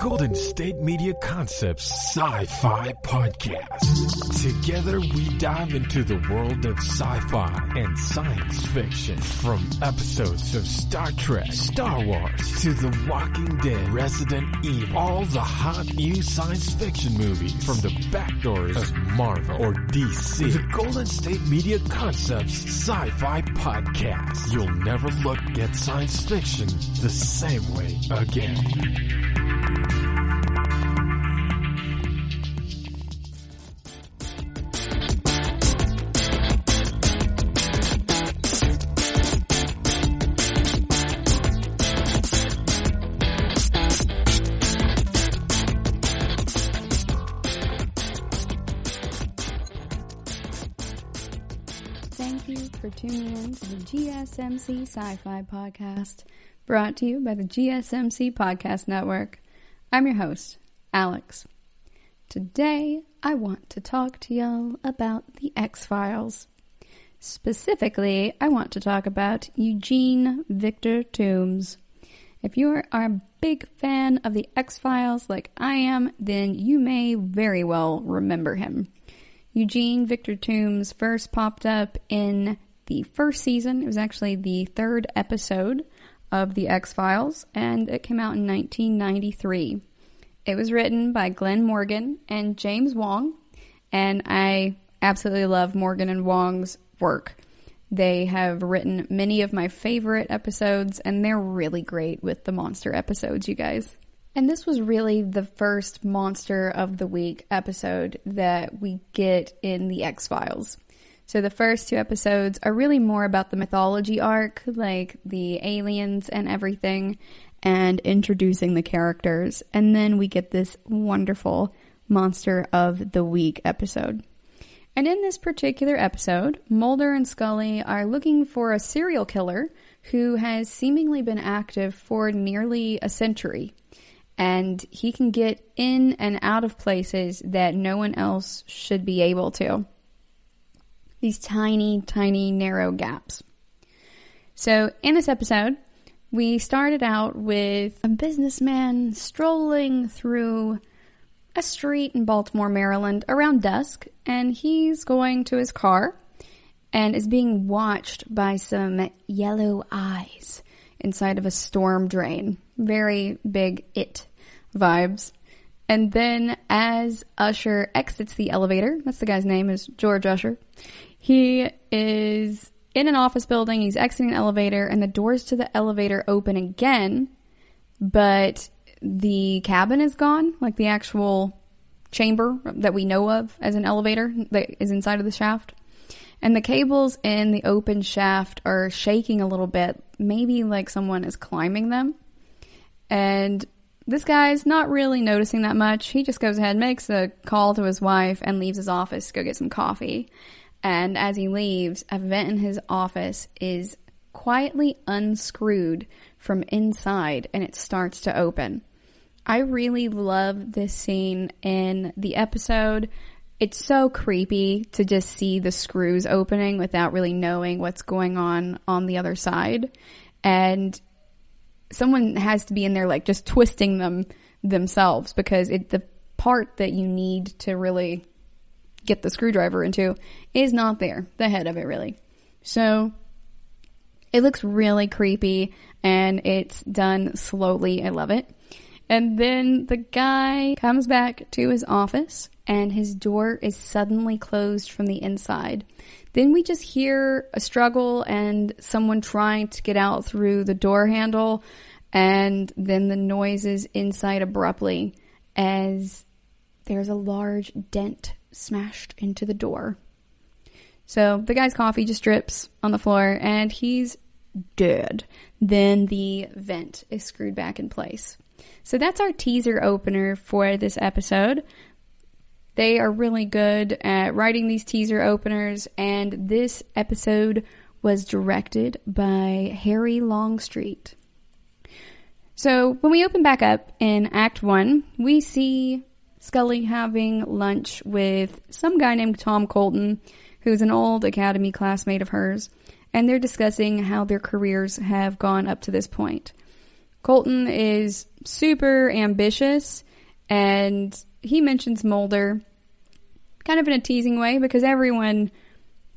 Golden State Media Concepts Sci-Fi Podcast. Together we dive into the world of sci-fi and science fiction. From episodes of Star Trek, Star Wars, to The Walking Dead, Resident Evil, all the hot new science fiction movies from the back doors of Marvel or DC. The Golden State Media Concepts Sci-Fi Podcast. You'll never look at science fiction the same way again. Thank you for tuning in to the GSMC Sci-Fi Podcast, brought to you by the GSMC Podcast Network. I'm your host, Alex. Today, I want to talk to y'all about the X-Files. Specifically, I want to talk about Eugene Victor Toombs. If you are a big fan of the X-Files like I am, then you may very well remember him. Eugene Victor Toombs first popped up in the first season. It was actually the third episode of The X-Files, and it came out in 1993. It was written by Glenn Morgan and James Wong, and I absolutely love Morgan and Wong's work. They have written many of my favorite episodes, and they're really great with the monster episodes, you guys. And this was really the first Monster of the Week episode that we get in the X-Files. So the first two episodes are really more about the mythology arc, like the aliens and everything, and introducing the characters. And then we get this wonderful Monster of the Week episode. And in this particular episode, Mulder and Scully are looking for a serial killer who has seemingly been active for nearly a century. And he can get in and out of places that no one else should be able to. These tiny, tiny, narrow gaps. So in this episode, we started out with a businessman strolling through a street in Baltimore, Maryland around dusk. And he's going to his car and is being watched by some yellow eyes inside of a storm drain. Very big It vibes. And then as Usher exits the elevator, that's the guy's name, is George Usher. He is in an office building, he's exiting an elevator, and the doors to the elevator open again, but the cabin is gone, like the actual chamber that we know of as an elevator that is inside of the shaft. And the cables in the open shaft are shaking a little bit, maybe like someone is climbing them. And this guy's not really noticing that much. He just goes ahead, makes a call to his wife, and leaves his office to go get some coffee. And as he leaves, a vent in his office is quietly unscrewed from inside, and it starts to open. I really love this scene in the episode. It's so creepy to just see the screws opening without really knowing what's going on the other side. And someone has to be in there like just twisting them themselves, because the part that you need to really get the screwdriver into is not there, the head of it really. So it looks really creepy and it's done slowly. I love it. And then the guy comes back to his office and his door is suddenly closed from the inside. Then we just hear a struggle and someone trying to get out through the door handle, and then the noises inside abruptly as there's a large dent smashed into the door. So the guy's coffee just drips on the floor and he's dead. Then the vent is screwed back in place. So that's our teaser opener for this episode. They are really good at writing these teaser openers, and this episode was directed by Harry Longstreet. So when we open back up in Act 1, we see Scully having lunch with some guy named Tom Colton, who's an old Academy classmate of hers, and they're discussing how their careers have gone up to this point. Colton is super ambitious, and he mentions Mulder kind of in a teasing way because everyone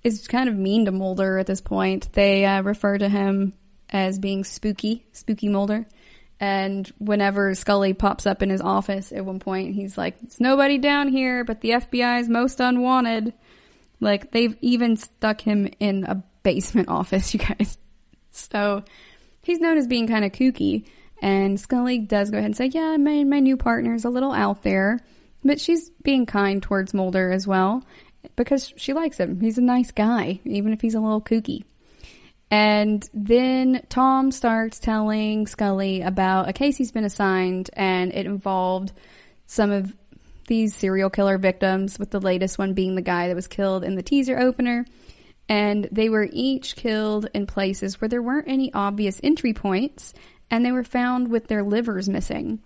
is kind of mean to Mulder at this point. They refer to him as being spooky Mulder. And whenever Scully pops up in his office at one point, he's like, "It's nobody down here but the FBI's most unwanted." Like, they've even stuck him in a basement office, you guys. So he's known as being kind of kooky. And Scully does go ahead and say, "Yeah, my new partner's a little out there." But she's being kind towards Mulder as well because she likes him. He's a nice guy, even if he's a little kooky. And then Tom starts telling Scully about a case he's been assigned, and it involved some of these serial killer victims, with the latest one being the guy that was killed in the teaser opener. And they were each killed in places where there weren't any obvious entry points, and they were found with their livers missing.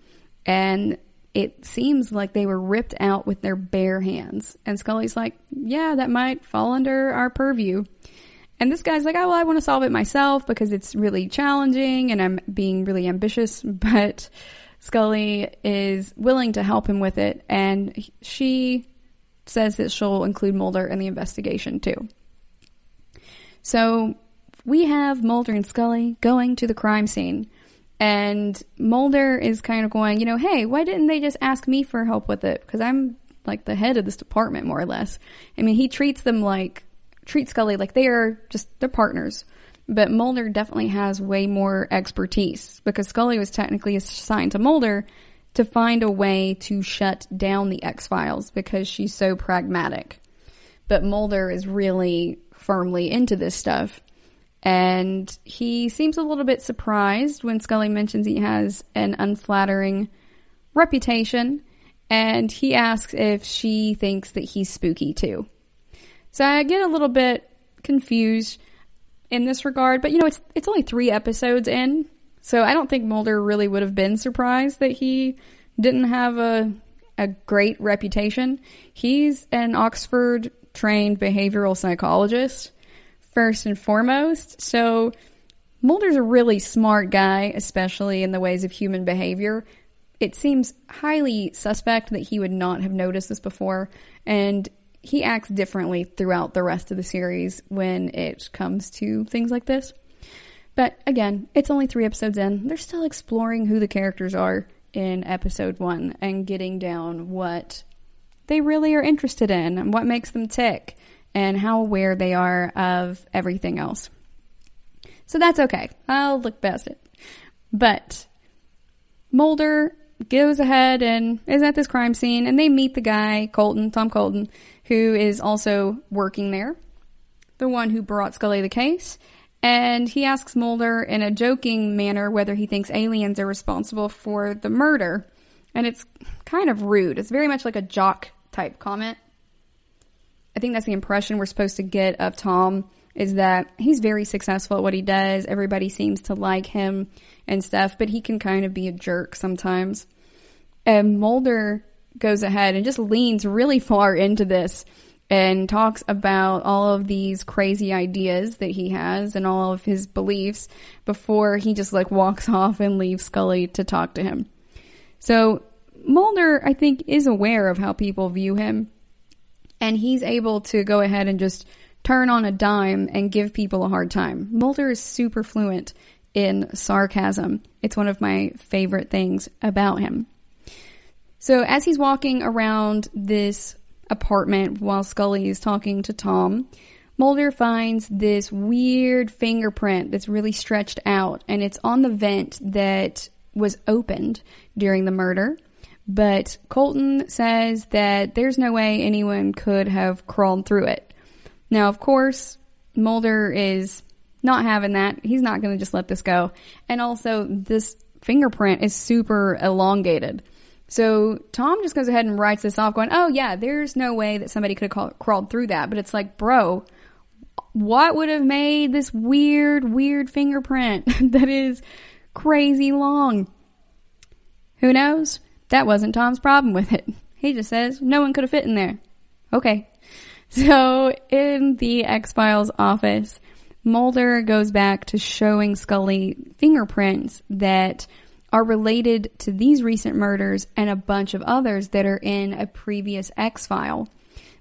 And it seems like they were ripped out with their bare hands. And Scully's like, "Yeah, that might fall under our purview." And this guy's like, "Oh, well, I want to solve it myself because it's really challenging and I'm being really ambitious." But Scully is willing to help him with it. And she says that she'll include Mulder in the investigation too. So we have Mulder and Scully going to the crime scene. And Mulder is kind of going, "Hey, why didn't they just ask me for help with it? Because I'm like the head of this department, more or less." I mean, he treats Scully like they're partners. But Mulder definitely has way more expertise because Scully was technically assigned to Mulder to find a way to shut down the X-Files because she's so pragmatic. But Mulder is really firmly into this stuff. And he seems a little bit surprised when Scully mentions he has an unflattering reputation. And he asks if she thinks that he's spooky too. So I get a little bit confused in this regard, but it's only 3 episodes in, so I don't think Mulder really would have been surprised that he didn't have a great reputation. He's an Oxford-trained behavioral psychologist, first and foremost, so Mulder's a really smart guy, especially in the ways of human behavior. It seems highly suspect that he would not have noticed this before, and he acts differently throughout the rest of the series when it comes to things like this. But again, it's only 3 episodes in. They're still exploring who the characters are in episode 1 and getting down what they really are interested in and what makes them tick and how aware they are of everything else. So that's okay. I'll look past it. But Mulder goes ahead and is at this crime scene, and they meet the guy, Tom Colton, who is also working there, the one who brought Scully the case. And he asks Mulder in a joking manner whether he thinks aliens are responsible for the murder. And it's kind of rude. It's very much like a jock type comment. I think that's the impression we're supposed to get of Tom, is that he's very successful at what he does. Everybody seems to like him and stuff, but he can kind of be a jerk sometimes. And Mulder goes ahead and just leans really far into this and talks about all of these crazy ideas that he has and all of his beliefs before he just walks off and leaves Scully to talk to him. So Mulder, I think, is aware of how people view him, and he's able to go ahead and just turn on a dime and give people a hard time. Mulder is super fluent in sarcasm. It's one of my favorite things about him. So as he's walking around this apartment while Scully is talking to Tom, Mulder finds this weird fingerprint that's really stretched out, and it's on the vent that was opened during the murder. But Colton says that there's no way anyone could have crawled through it. Now, of course, Mulder is not having that. He's not going to just let this go. And also, this fingerprint is super elongated. So Tom just goes ahead and writes this off going, "Oh yeah, there's no way that somebody could have crawled through that." But it's like, bro, what would have made this weird fingerprint that is crazy long? Who knows? That wasn't Tom's problem with it. He just says, no one could have fit in there. Okay. So in the X-Files office, Mulder goes back to showing Scully fingerprints that are related to these recent murders and a bunch of others that are in a previous X-file.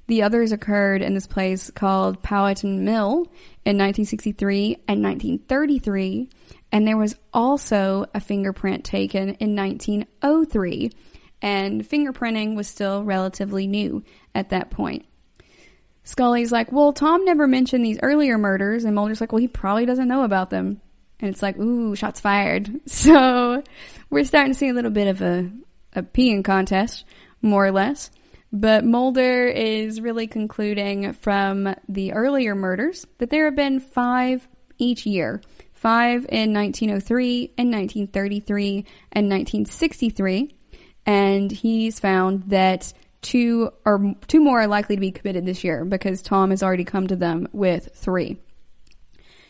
The others occurred in this place called Powhatan Mill in 1963 and 1933, and there was also a fingerprint taken in 1903, and fingerprinting was still relatively new at that point. Scully's like, well, Tom never mentioned these earlier murders, and Mulder's like, well, he probably doesn't know about them. And it's like, ooh, shots fired. So we're starting to see a little bit of a peeing contest, more or less. But Mulder is really concluding from the earlier murders that there have been 5 each year. 5 in 1903, and 1933, and 1963. And he's found that 2 more are likely to be committed this year because Tom has already come to them with 3.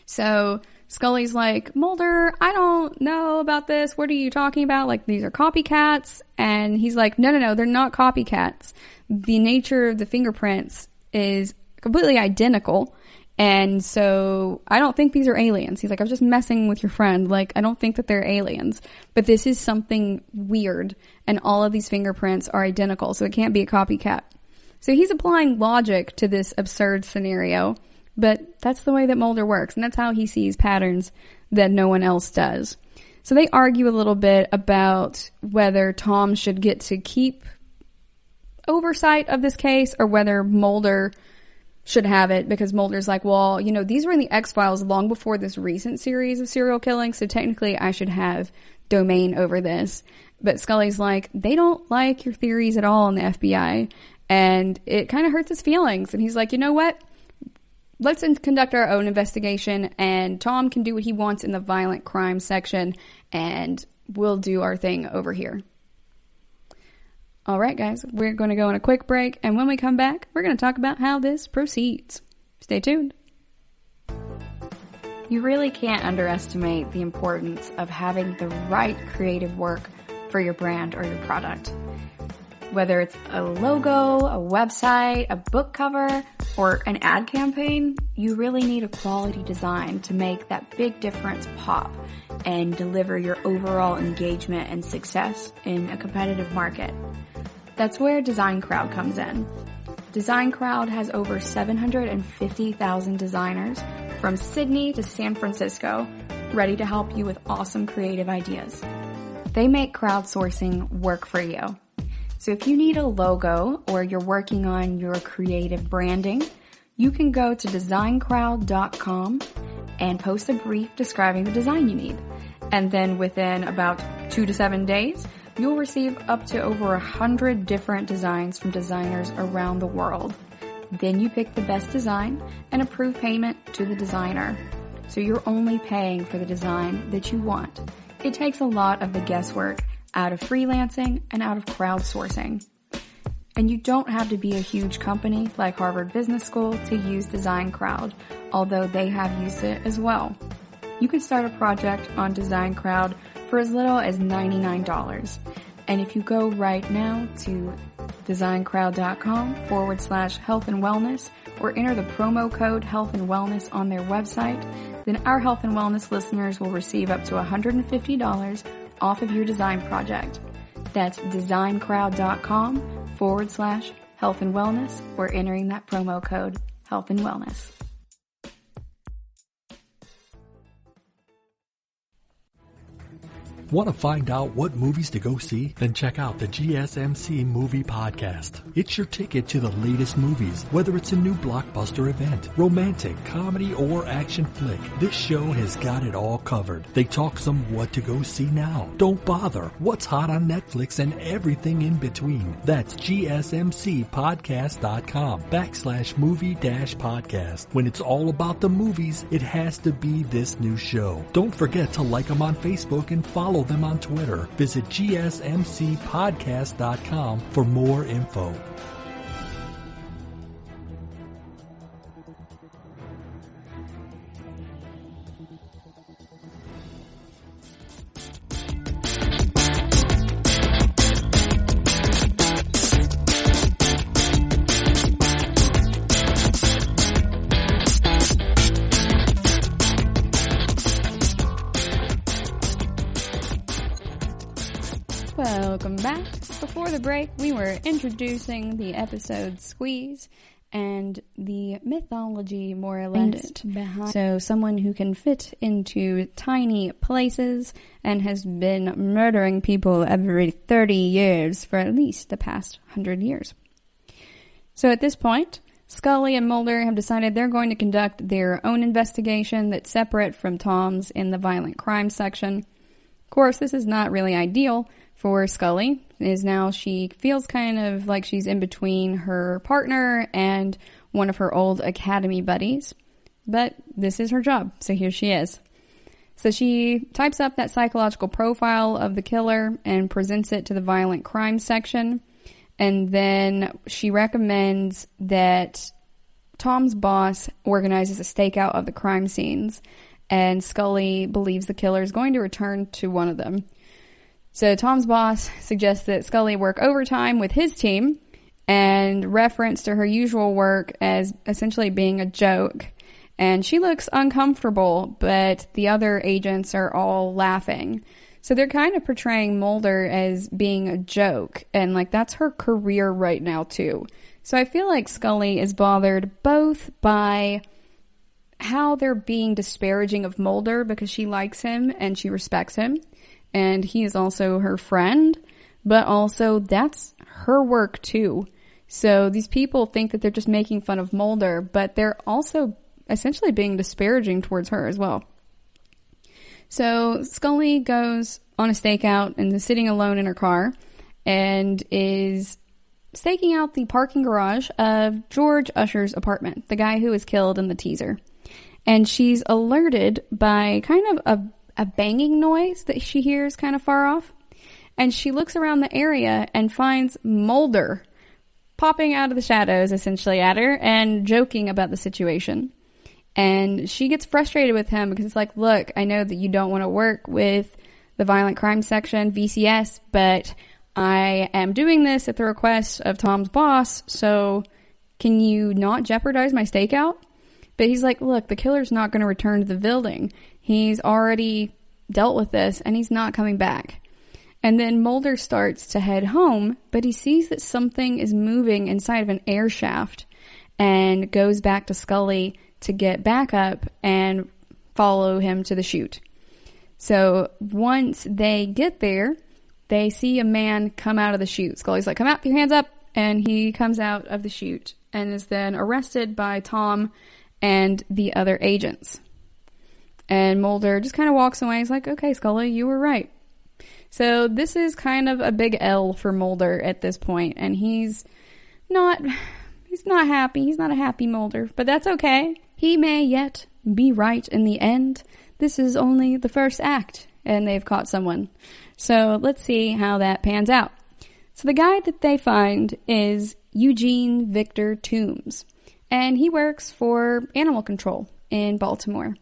So Scully's like, Mulder, I don't know about this. What are you talking about? Like, these are copycats. And he's like, no, they're not copycats. The nature of the fingerprints is completely identical. And so I don't think these are aliens. He's like, I was just messing with your friend. Like, I don't think that they're aliens. But this is something weird. And all of these fingerprints are identical. So it can't be a copycat. So he's applying logic to this absurd scenario. But that's the way that Mulder works, and that's how he sees patterns that no one else does. So they argue a little bit about whether Tom should get to keep oversight of this case or whether Mulder should have it, because Mulder's like, well, these were in the X-Files long before this recent series of serial killings, so technically I should have domain over this. But Scully's like, they don't like your theories at all in the FBI, and it kind of hurts his feelings. And he's like, you know what? Let's conduct our own investigation, and Tom can do what he wants in the violent crime section, and we'll do our thing over here. All right, guys, we're going to go on a quick break, and when we come back, we're going to talk about how this proceeds. Stay tuned. You really can't underestimate the importance of having the right creative work for your brand or your product. Whether it's a logo, a website, a book cover, or an ad campaign, you really need a quality design to make that big difference pop and deliver your overall engagement and success in a competitive market. That's where Design Crowd comes in. Design Crowd has over 750,000 designers from Sydney to San Francisco ready to help you with awesome creative ideas. They make crowdsourcing work for you. So if you need a logo or you're working on your creative branding, you can go to designcrowd.com and post a brief describing the design you need. And then within about 2 to 7 days, you'll receive up to over 100 different designs from designers around the world. Then you pick the best design and approve payment to the designer. So you're only paying for the design that you want. It takes a lot of the guesswork out of freelancing and out of crowdsourcing. And you don't have to be a huge company like Harvard Business School to use Design Crowd, although they have used it as well. You can start a project on Design Crowd for as little as $99. And if you go right now to designcrowd.com/health and wellness or enter the promo code health and wellness on their website, then our health and wellness listeners will receive up to $150 off of your design project. That's designcrowd.com/health and wellness or entering that promo code health and wellness. Want to find out what movies to go see? Then check out the GSMC Movie Podcast. It's your ticket to the latest movies, whether it's a new blockbuster event, romantic, comedy, or action flick. This show has got it all covered. They talk some what to go see now, don't bother, what's hot on Netflix, and everything in between. That's GSMCpodcast.com/movie-podcast. When it's all about the movies, it has to be this new show. Don't forget to like them on Facebook and follow them on Twitter. Visit GSMCpodcast.com for more info. Before the break, we were introducing the episode Squeeze and the mythology, more or less, behind. So someone who can fit into tiny places and has been murdering people every 30 years for at least the past 100 years. So at this point, Scully and Mulder have decided they're going to conduct their own investigation that's separate from Tom's in the violent crime section. Of course, this is not really ideal for Scully, is now she feels kind of like she's in between her partner and one of her old academy buddies. But this is her job, so here she is. So she types up that psychological profile of the killer and presents it to the violent crime section. And then she recommends that Tom's boss organizes a stakeout of the crime scenes. And Scully believes the killer is going to return to one of them. So Tom's boss suggests that Scully work overtime with his team and reference to her usual work as essentially being a joke. And she looks uncomfortable, but the other agents are all laughing. So they're kind of portraying Mulder as being a joke. And like that's her career right now too. So I feel like Scully is bothered both by how they're being disparaging of Mulder because she likes him and she respects him. And he is also her friend, but also that's her work too. So these people think that they're just making fun of Mulder, but they're also essentially being disparaging towards her as well. So Scully goes on a stakeout and is sitting alone in her car and is staking out the parking garage of George Usher's apartment, the guy who was killed in the teaser. And she's alerted by kind of a banging noise that she hears kind of far off. And she looks around the area and finds Mulder popping out of the shadows essentially at her and joking about the situation. And she gets frustrated with him because it's like, look, I know that you don't want to work with the violent crime section, VCS, but I am doing this at the request of Tom's boss, so can you not jeopardize my stakeout? But he's like, look, the killer's not going to return to the building. He's already dealt with this, and he's not coming back. And then Mulder starts to head home, but he sees that something is moving inside of an air shaft and goes back to Scully to get back up and follow him to the chute. So once they get there, they see a man come out of the chute. Scully's like, come out, put your hands up. And he comes out of the chute and is then arrested by Tom and the other agents. And Mulder just kind of walks away. He's like, okay, Scully, you were right. So this is kind of a big L for Mulder at this point. And he's not happy. He's not a happy Mulder, but that's okay. He may yet be right in the end. This is only the first act and they've caught someone. So let's see how that pans out. So the guy that they find is Eugene Victor Toombs, and he works for animal control in Baltimore.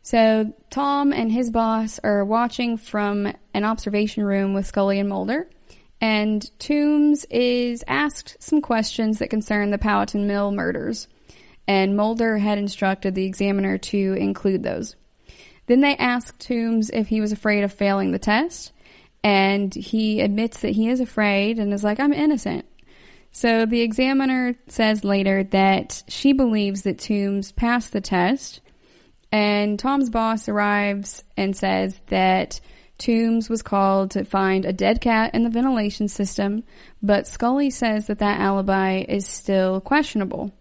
So Tom and his boss are watching from an observation room with Scully and Mulder, and Toombs is asked some questions that concern the Powhatan Mill murders, and Mulder had instructed the examiner to include those. Then they ask Toombs if he was afraid of failing the test, and he admits that he is afraid and is like, I'm innocent. So the examiner says later that she believes that Toombs passed the test, and Tom's boss arrives and says that Toombs was called to find a dead cat in the ventilation system, but Scully says that that alibi is still questionable.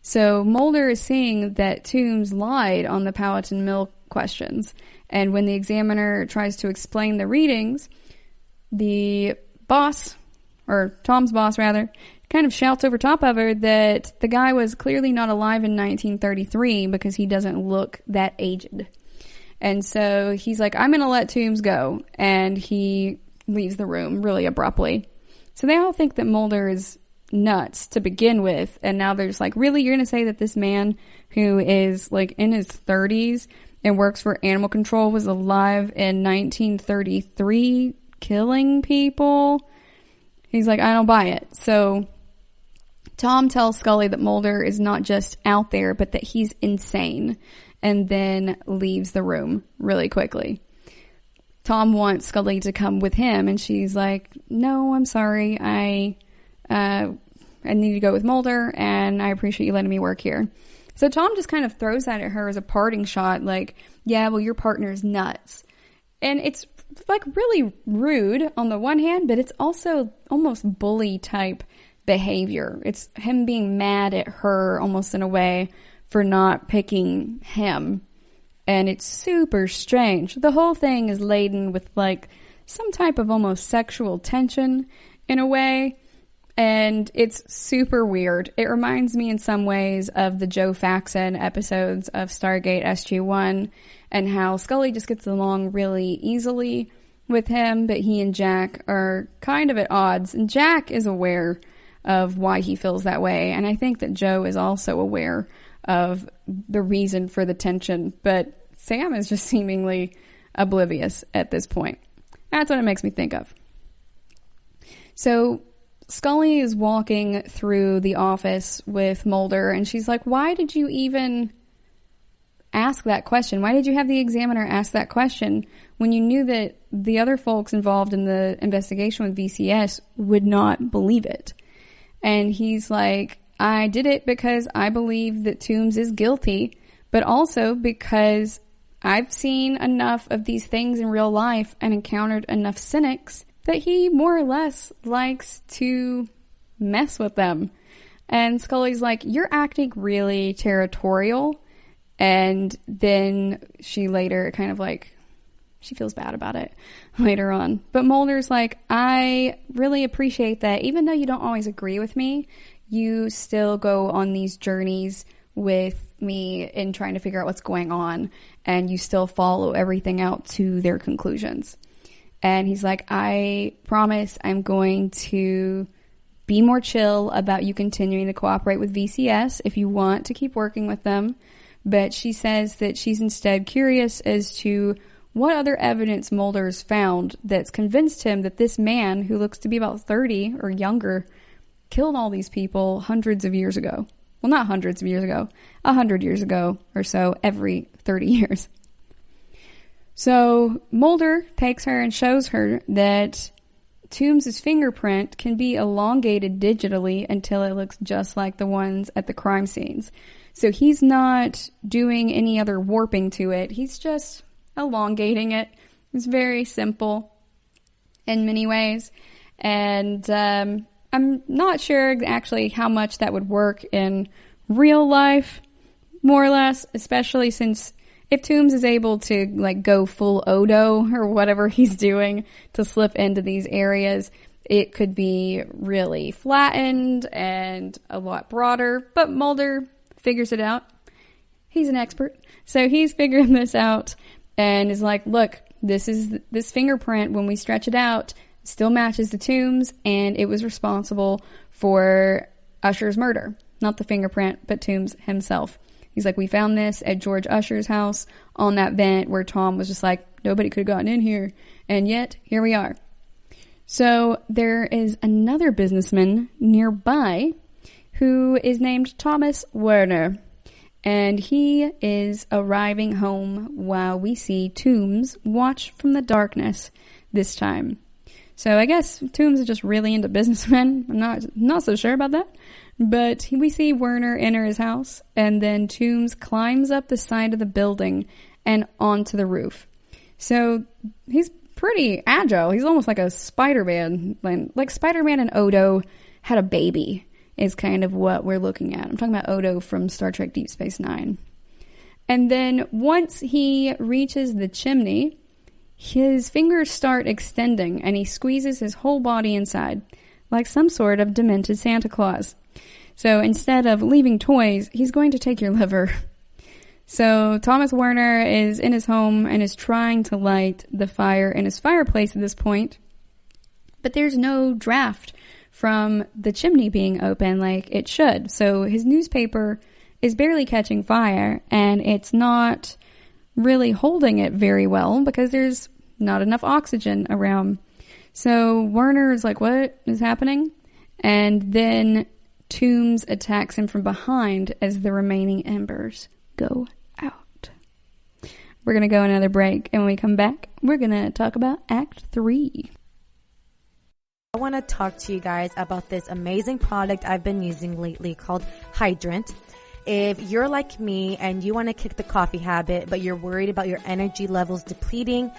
So Mulder is seeing that Toombs lied on the Powhatan Mill questions, and when the examiner tries to explain the readings, the boss, or Tom's boss rather, kind of shouts over top of her that the guy was clearly not alive in 1933 because he doesn't look that aged. And so he's like, I'm going to let Toombs go, and he leaves the room really abruptly. So they all think that Mulder is nuts to begin with, and now they're just like, really, you're going to say that this man who is like in his 30s and works for animal control was alive in 1933 killing people? He's like, I don't buy it. So Tom tells Scully that Mulder is not just out there, but that he's insane, and then leaves the room really quickly. Tom wants Scully to come with him, and she's like, no, I'm sorry. I need to go with Mulder, and I appreciate you letting me work here. So Tom just kind of throws that at her as a parting shot, like, yeah, well, your partner's nuts. And it's like really rude on the one hand, but it's also almost bully type behavior. It's him being mad at her almost in a way for not picking him. And it's super strange. The whole thing is laden with like some type of almost sexual tension in a way. And it's super weird. It reminds me in some ways of the Joe Faxon episodes of Stargate SG-1 and how Scully just gets along really easily with him, but he and Jack are kind of at odds. And Jack is aware of why he feels that way. And I think that Joe is also aware of the reason for the tension, but Sam is just seemingly oblivious at this point. That's what it makes me think of. So Scully is walking through the office with Mulder, and she's like, why did you even ask that question? Why did you have the examiner ask that question when you knew that the other folks involved in the investigation with VCS would not believe it? And he's like, I did it because I believe that Toombs is guilty, but also because I've seen enough of these things in real life and encountered enough cynics that he more or less likes to mess with them. And Scully's like, you're acting really territorial. And then she later kind of like, she feels bad about it later on. But Mulder's like, I really appreciate that. Even though you don't always agree with me, you still go on these journeys with me in trying to figure out what's going on. And you still follow everything out to their conclusions. And he's like, I promise I'm going to be more chill about you continuing to cooperate with VCS if you want to keep working with them. But she says that she's instead curious as to what other evidence Mulder's found that's convinced him that this man, who looks to be about 30 or younger, killed all these people hundreds of years ago. Well, not hundreds of years ago, 100 years ago or so, every 30 years. So Mulder takes her and shows her that Toombs' fingerprint can be elongated digitally until it looks just like the ones at the crime scenes. So he's not doing any other warping to it. He's just elongating it. It's very simple in many ways. And I'm not sure actually how much that would work in real life, more or less, especially since if Toombs is able to like go full Odo or whatever he's doing to slip into these areas, it could be really flattened and a lot broader. But Mulder figures it out. He's an expert. So he's figuring this out and is like, look, this fingerprint, when we stretch it out, still matches the Toombs, and it was responsible for Usher's murder. Not the fingerprint, but Toombs himself. He's like, we found this at George Usher's house on that vent where Tom was just like, nobody could have gotten in here. And yet, here we are. So there is another businessman nearby who is named Thomas Werner. And he is arriving home while we see Toombs watch from the darkness this time. So I guess Toombs is just really into businessmen. I'm not so sure about that. But we see Werner enter his house, and then Toombs climbs up the side of the building and onto the roof. So he's pretty agile. He's almost like a Spider-Man. Like Spider-Man and Odo had a baby is kind of what we're looking at. I'm talking about Odo from Star Trek Deep Space Nine. And then once he reaches the chimney, his fingers start extending, and he squeezes his whole body inside, like some sort of demented Santa Claus. So instead of leaving toys, he's going to take your liver. So Thomas Werner is in his home and is trying to light the fire in his fireplace at this point. But there's no draft from the chimney being open like it should. So his newspaper is barely catching fire, and it's not really holding it very well because there's not enough oxygen around. So Werner is like, what is happening? And then Toombs attacks him from behind as the remaining embers go out. We're going to go another break, and when we come back, we're going to talk about Act 3. I want to talk to you guys about this amazing product I've been using lately called Hydrant. If you're like me and you want to kick the coffee habit, but you're worried about your energy levels depleting,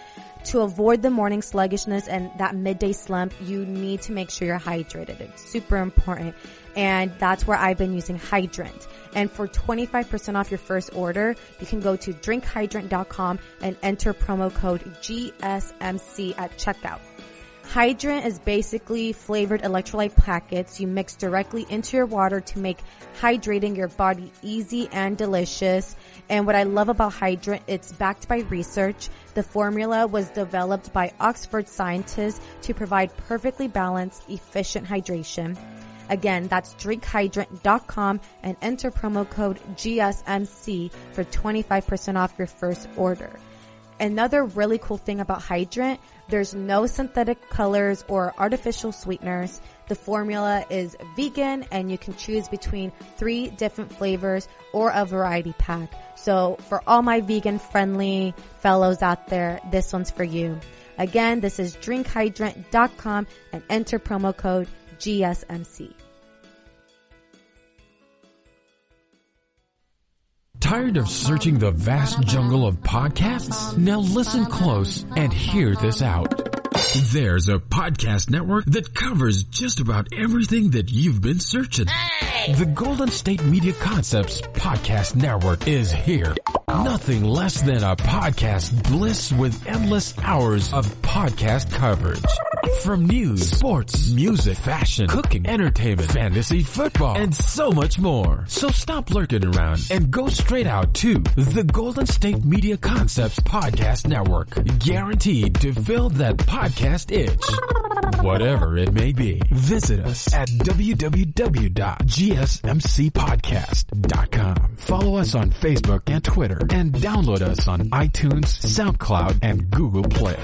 to avoid the morning sluggishness and that midday slump, you need to make sure you're hydrated. It's super important. And that's where I've been using Hydrant. And for 25% off your first order, you can go to drinkhydrant.com and enter promo code GSMC at checkout. Hydrant is basically flavored electrolyte packets you mix directly into your water to make hydrating your body easy and delicious. And what I love about Hydrant, it's backed by research. The formula was developed by Oxford scientists to provide perfectly balanced, efficient hydration. Again, that's drinkhydrant.com and enter promo code GSMC for 25% off your first order. Another really cool thing about Hydrant, there's no synthetic colors or artificial sweeteners. The formula is vegan and you can choose between 3 different flavors or a variety pack. So for all my vegan friendly fellows out there, this one's for you. Again, this is drinkhydrant.com and enter promo code GSMC. Tired of searching the vast jungle of podcasts? Now listen close and hear this out. There's a podcast network that covers just about everything that you've been searching. Hey! The Golden State Media Concepts Podcast Network is here. Nothing less than a podcast bliss with endless hours of podcast coverage. From news, sports, music, fashion, cooking, entertainment, fantasy, football, and so much more. So stop lurking around and go straight out to the Golden State Media Concepts Podcast Network. Guaranteed to fill that podcast itch. Whatever it may be. Visit us at www.gsmcpodcast.com. Follow us on Facebook and Twitter and download us on iTunes, SoundCloud, and Google Play.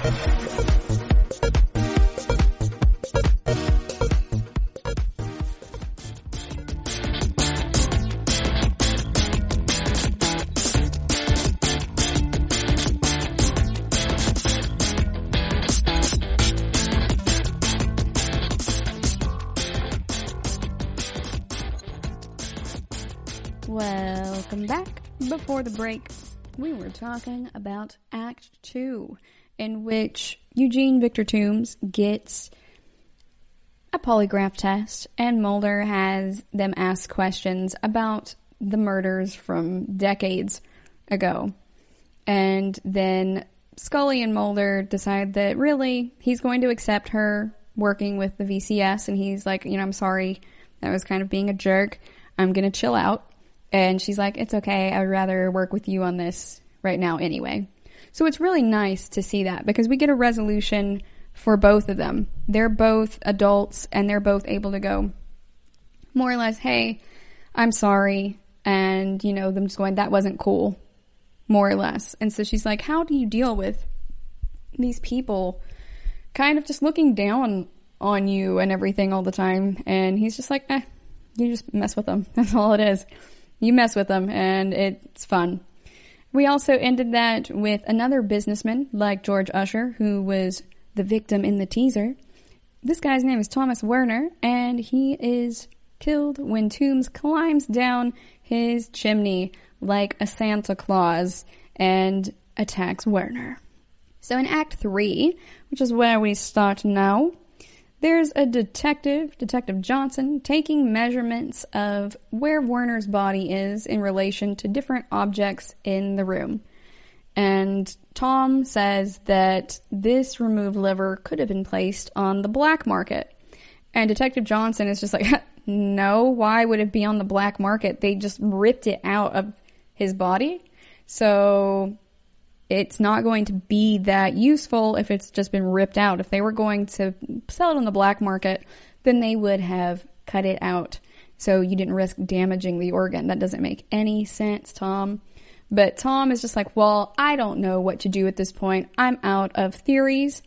Welcome back. Before the break, we were talking about Act 2, in which Eugene Victor Toombs gets a polygraph test, and Mulder has them ask questions about the murders from decades ago. And then Scully and Mulder decide that really he's going to accept her working with the VCS, and he's like, I'm sorry, that was kind of being a jerk. I'm going to chill out. And she's like, it's okay, I would rather work with you on this right now anyway. So it's really nice to see that, because we get a resolution for both of them. They're both adults, and they're both able to go more or less, hey, I'm sorry, and, them just going, that wasn't cool, more or less. And so she's like, how do you deal with these people kind of just looking down on you and everything all the time? And he's just like, you just mess with them. That's all it is. You mess with them, and it's fun. We also ended that with another businessman, like George Usher, who was the victim in the teaser. This guy's name is Thomas Werner, and he is killed when Toombs climbs down his chimney like a Santa Claus and attacks Werner. So in Act 3, which is where we start now, there's a Detective Johnson, taking measurements of where Werner's body is in relation to different objects in the room. And Tom says that this removed liver could have been placed on the black market. And Detective Johnson is just like, no, why would it be on the black market? They just ripped it out of his body. So it's not going to be that useful if it's just been ripped out. If they were going to sell it on the black market, then they would have cut it out, so you didn't risk damaging the organ. That doesn't make any sense, Tom. But Tom is just like, well, I don't know what to do at this point. I'm out of theories,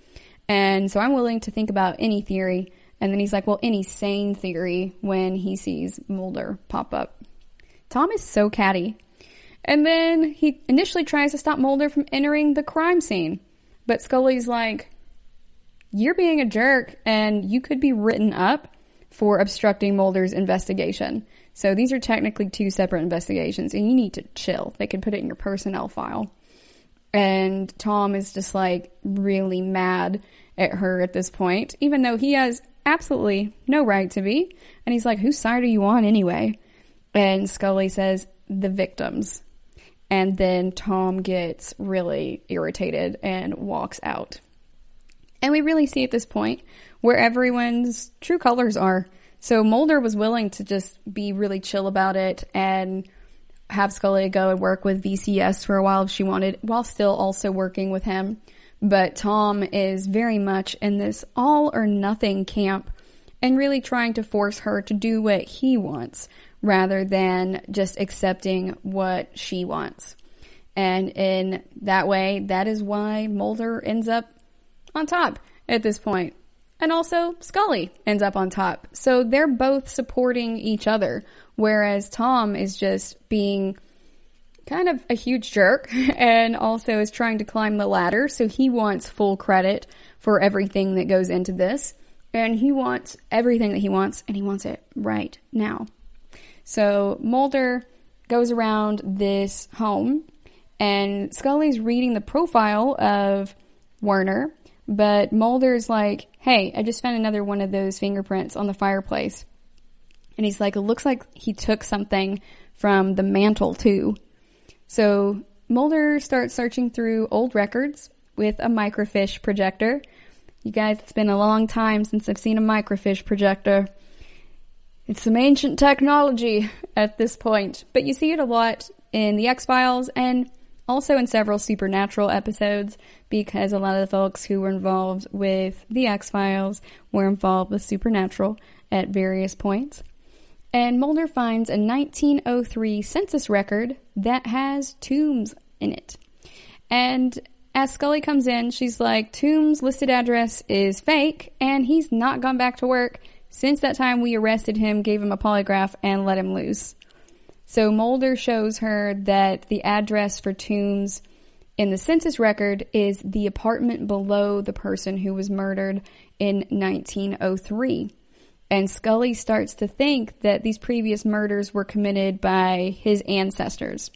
and so I'm willing to think about any theory. And then he's like, well, any sane theory, when he sees Mulder pop up. Tom is so catty. And then he initially tries to stop Mulder from entering the crime scene. But Scully's like, you're being a jerk and you could be written up for obstructing Mulder's investigation. So these are technically two separate investigations and you need to chill. They could put it in your personnel file. And Tom is just like really mad at her at this point, even though he has absolutely no right to be. And he's like, whose side are you on anyway? And Scully says, the victims. And then Tom gets really irritated and walks out. And we really see at this point where everyone's true colors are. So Mulder was willing to just be really chill about it and have Scully go and work with VCS for a while if she wanted, while still also working with him. But Tom is very much in this all or nothing camp and really trying to force her to do what he wants rather than just accepting what she wants. And in that way, that is why Mulder ends up on top at this point. And also Scully ends up on top. So they're both supporting each other, whereas Tom is just being kind of a huge jerk and also is trying to climb the ladder. So he wants full credit for everything that goes into this. And he wants everything that he wants, and he wants it right now. So Mulder goes around this home, and Scully's reading the profile of Werner, but Mulder's like, hey, I just found another one of those fingerprints on the fireplace. And he's like, it looks like he took something from the mantle too. So Mulder starts searching through old records with a microfiche projector. You guys, it's been a long time since I've seen a microfiche projector. It's some ancient technology at this point, but you see it a lot in the X-Files and also in several Supernatural episodes, because a lot of the folks who were involved with the X-Files were involved with Supernatural at various points. And Mulder finds a 1903 census record that has Toombs in it. And as Scully comes in, she's like, Toombs' listed address is fake, and he's not gone back to work since that time we arrested him, gave him a polygraph, and let him loose. So Mulder shows her that the address for Toombs in the census record is the apartment below the person who was murdered in 1903. And Scully starts to think that these previous murders were committed by his ancestors.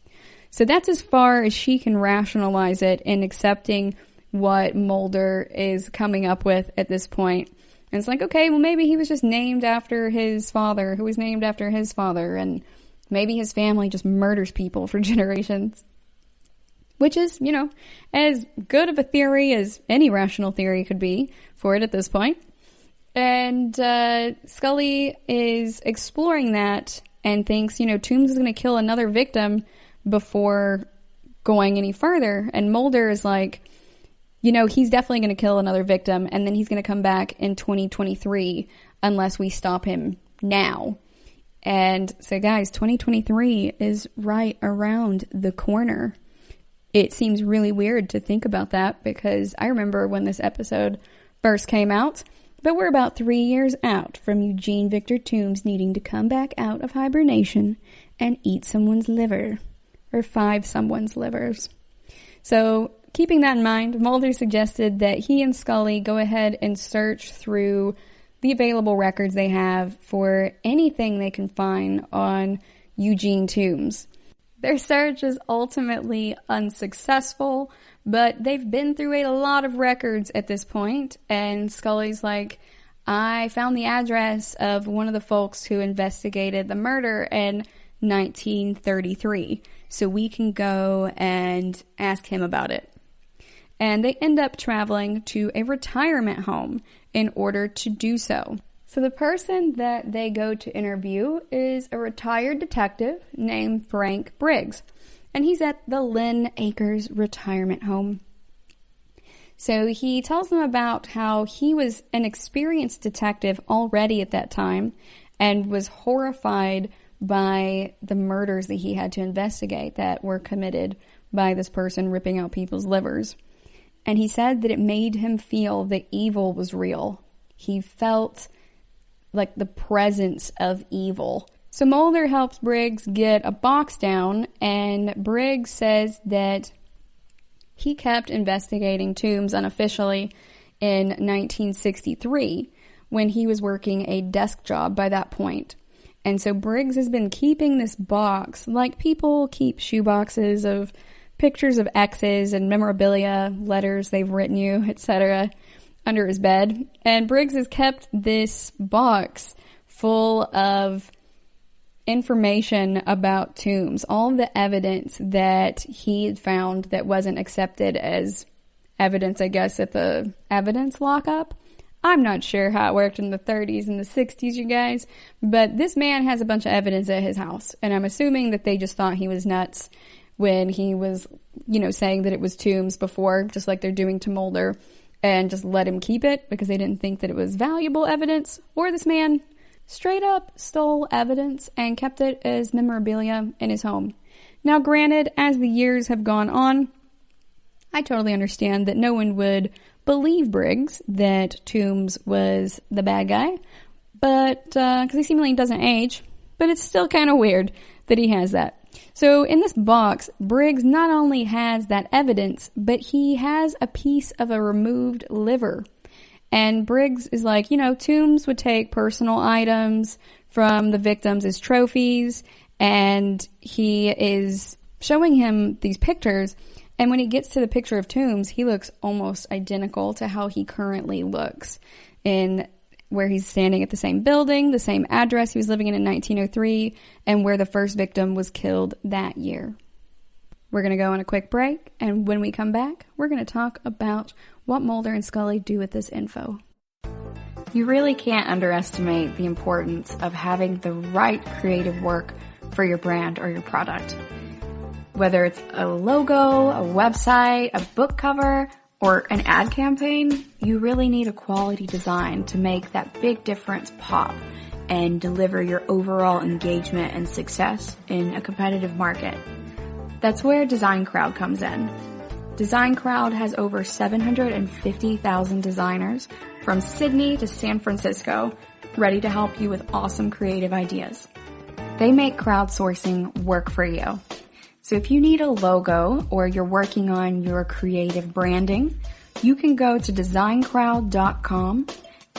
So that's as far as she can rationalize it in accepting what Mulder is coming up with at this point. And it's like, okay, well maybe he was just named after his father, who was named after his father, and maybe his family just murders people for generations. Which is, you know, as good of a theory as any rational theory could be for it at this point. And Scully is exploring that and thinks, you know, Toombs is going to kill another victim before going any further. And Mulder is like, you know, he's definitely going to kill another victim, and then he's going to come back in 2023 unless we stop him now. And so guys, 2023 is right around the corner. It seems really weird to think about that because I remember when this episode first came out, but we're about 3 years out from Eugene Victor Toombs needing to come back out of hibernation and eat someone's liver, or 5 someone's livers. So keeping that in mind, Mulder suggested that he and Scully go ahead and search through the available records they have for anything they can find on Eugene Toombs. Their search is ultimately unsuccessful, but they've been through a lot of records at this point, and Scully's like, I found the address of one of the folks who investigated the murder in 1933, so we can go and ask him about it. And they end up traveling to a retirement home in order to do so. So the person that they go to interview is a retired detective named Frank Briggs, and he's at the Lynn Acres retirement home. So he tells them about how he was an experienced detective already at that time and was horrified by the murders that he had to investigate that were committed by this person ripping out people's livers. And he said that it made him feel that evil was real. He felt like the presence of evil So Mulder helps Briggs get a box down, and Briggs says that he kept investigating tombs unofficially in 1963 when he was working a desk job by that point. And so Briggs has been keeping this box like people keep shoeboxes of pictures of exes and memorabilia, letters they've written you, etc., under his bed. And Briggs has kept this box full of information about tombs, all of the evidence that he had found that wasn't accepted as evidence, I guess, at the evidence lockup. I'm not sure how it worked in the 30s and the 60s, you guys, but this man has a bunch of evidence at his house, and I'm assuming that they just thought he was nuts when he was, saying that it was tombs before, just like they're doing to Mulder, and just let him keep it because they didn't think that it was valuable evidence, or this man straight up stole evidence and kept it as memorabilia in his home. Now, granted, as the years have gone on, I totally understand that no one would believe Briggs that Toombs was the bad guy, but because he seemingly doesn't age, but it's still kind of weird that he has that. So in this box, Briggs not only has that evidence, but he has a piece of a removed liver. And Briggs is like, Toombs would take personal items from the victims as trophies, and he is showing him these pictures. And when he gets to the picture of Toombs, he looks almost identical to how he currently looks in where he's standing at the same building, the same address he was living in 1903, and where the first victim was killed that year. We're going to go on a quick break, and when we come back, we're going to talk about what Mulder and Scully do with this info. You really can't underestimate the importance of having the right creative work for your brand or your product. Whether it's a logo, a website, a book cover, or an ad campaign, you really need a quality design to make that big difference pop and deliver your overall engagement and success in a competitive market. That's where Design Crowd comes in. Design Crowd has over 750,000 designers from Sydney to San Francisco ready to help you with awesome creative ideas. They make crowdsourcing work for you. So if you need a logo or you're working on your creative branding, you can go to designcrowd.com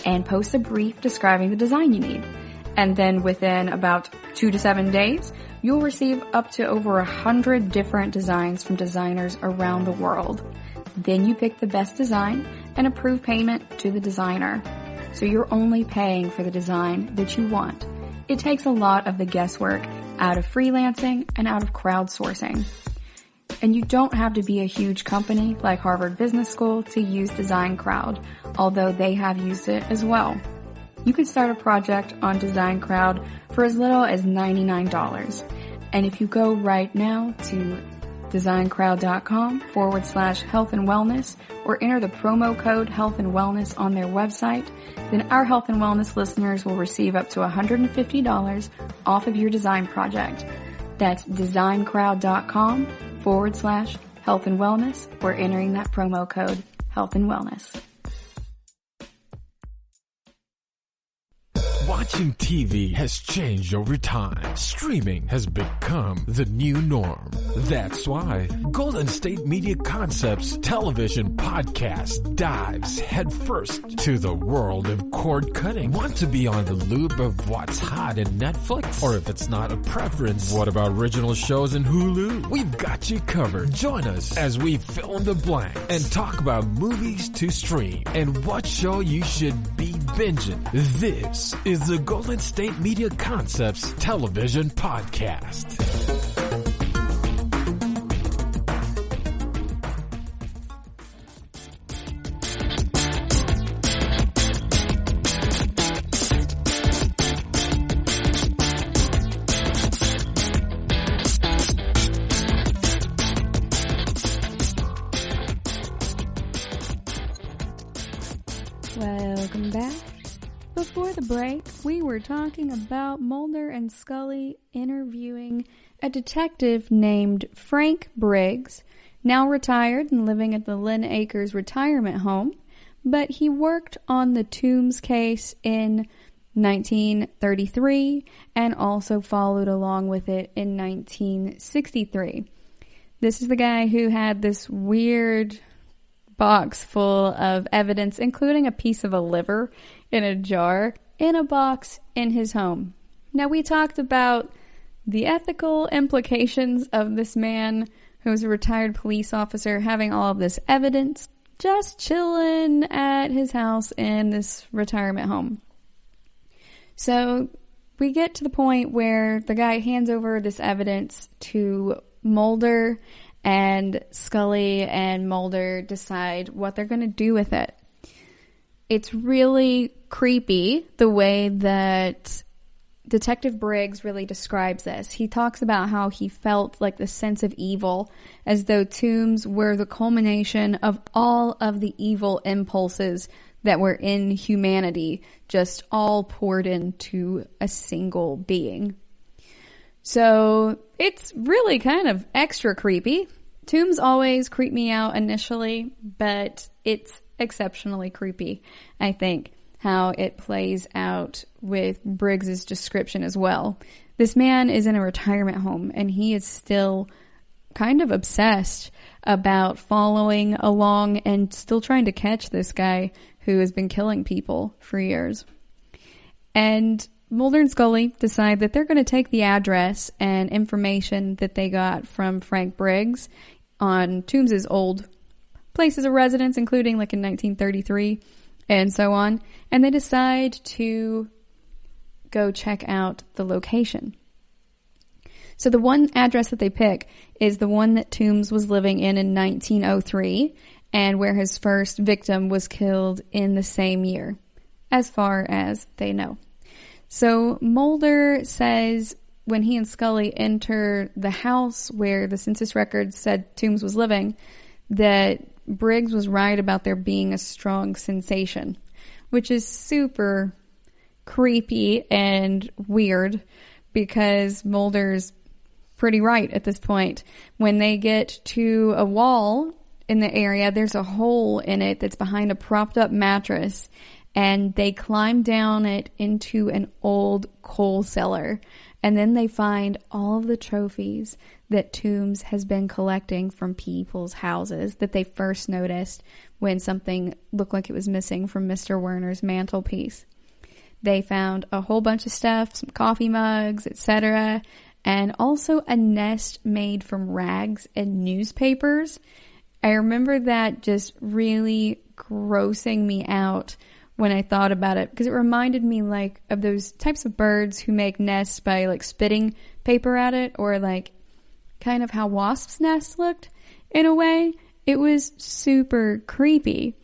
and post a brief describing the design you need. And then within about 2 to 7 days, you'll receive up to over 100 different designs from designers around the world. Then you pick the best design and approve payment to the designer. So you're only paying for the design that you want. It takes a lot of the guesswork out of freelancing and out of crowdsourcing. And you don't have to be a huge company like Harvard Business School to use Design Crowd, although they have used it as well. You can start a project on Design Crowd for as little as $99. And if you go right now to designcrowd.com/health and wellness or enter the promo code health and wellness on their website, then our health and wellness listeners will receive up to $150 off of your design project. That's designcrowd.com/health and wellness or entering that promo code health and wellness. Watching TV has changed over time. Streaming has become the new norm. That's why Golden State Media Concepts television podcast dives headfirst to the world of cord cutting. Want to be on the loop of what's hot in Netflix? Or if it's not a preference, what about original shows in Hulu? We've got you covered. Join us as we fill in the blank and talk about movies to stream and what show you should be binging. This is the Golden State Media Concepts television podcast. Welcome back. Before the break, we were talking about Mulder and Scully interviewing a detective named Frank Briggs, now retired and living at the Lynn Acres retirement home, but he worked on the Toombs case in 1933, and also followed along with it in 1963. This is the guy who had this weird box full of evidence, including a piece of a liver in a jar in a box in his home. Now, we talked about the ethical implications of this man who was a retired police officer having all of this evidence just chilling at his house in this retirement home. So we get to the point where the guy hands over this evidence to Mulder, and Scully and Mulder decide what they're going to do with it. It's really creepy the way that Detective Briggs really describes this. He talks about how he felt like the sense of evil, as though tombs were the culmination of all of the evil impulses that were in humanity, just all poured into a single being. So it's really kind of extra creepy. Tombs always creep me out initially, but it's exceptionally creepy, I think, how it plays out with Briggs's description as well. This man is in a retirement home, and he is still kind of obsessed about following along and still trying to catch this guy who has been killing people for years. And Mulder and Scully decide that they're going to take the address and information that they got from Frank Briggs on Toombs' old places of residence, including like in 1933 and so on, and they decide to go check out the location. So the one address that they pick is the one that Toombs was living in 1903, and where his first victim was killed in the same year, as far as they know. So Mulder says when he and Scully enter the house where the census records said Toombs was living, that Briggs was right about there being a strong sensation, which is super creepy and weird because Mulder's pretty right at this point. When they get to a wall in the area, there's a hole in it that's behind a propped up mattress, and they climb down it into an old coal cellar. And then they find all of the trophies that Toombs has been collecting from people's houses that they first noticed when something looked like it was missing from Mr. Werner's mantelpiece. They found a whole bunch of stuff, some coffee mugs, etc., and also a nest made from rags and newspapers. I remember that just really grossing me out when I thought about it, because it reminded me like of those types of birds who make nests by like spitting paper at it, or like kind of how wasps' nests looked in a way. It was super creepy.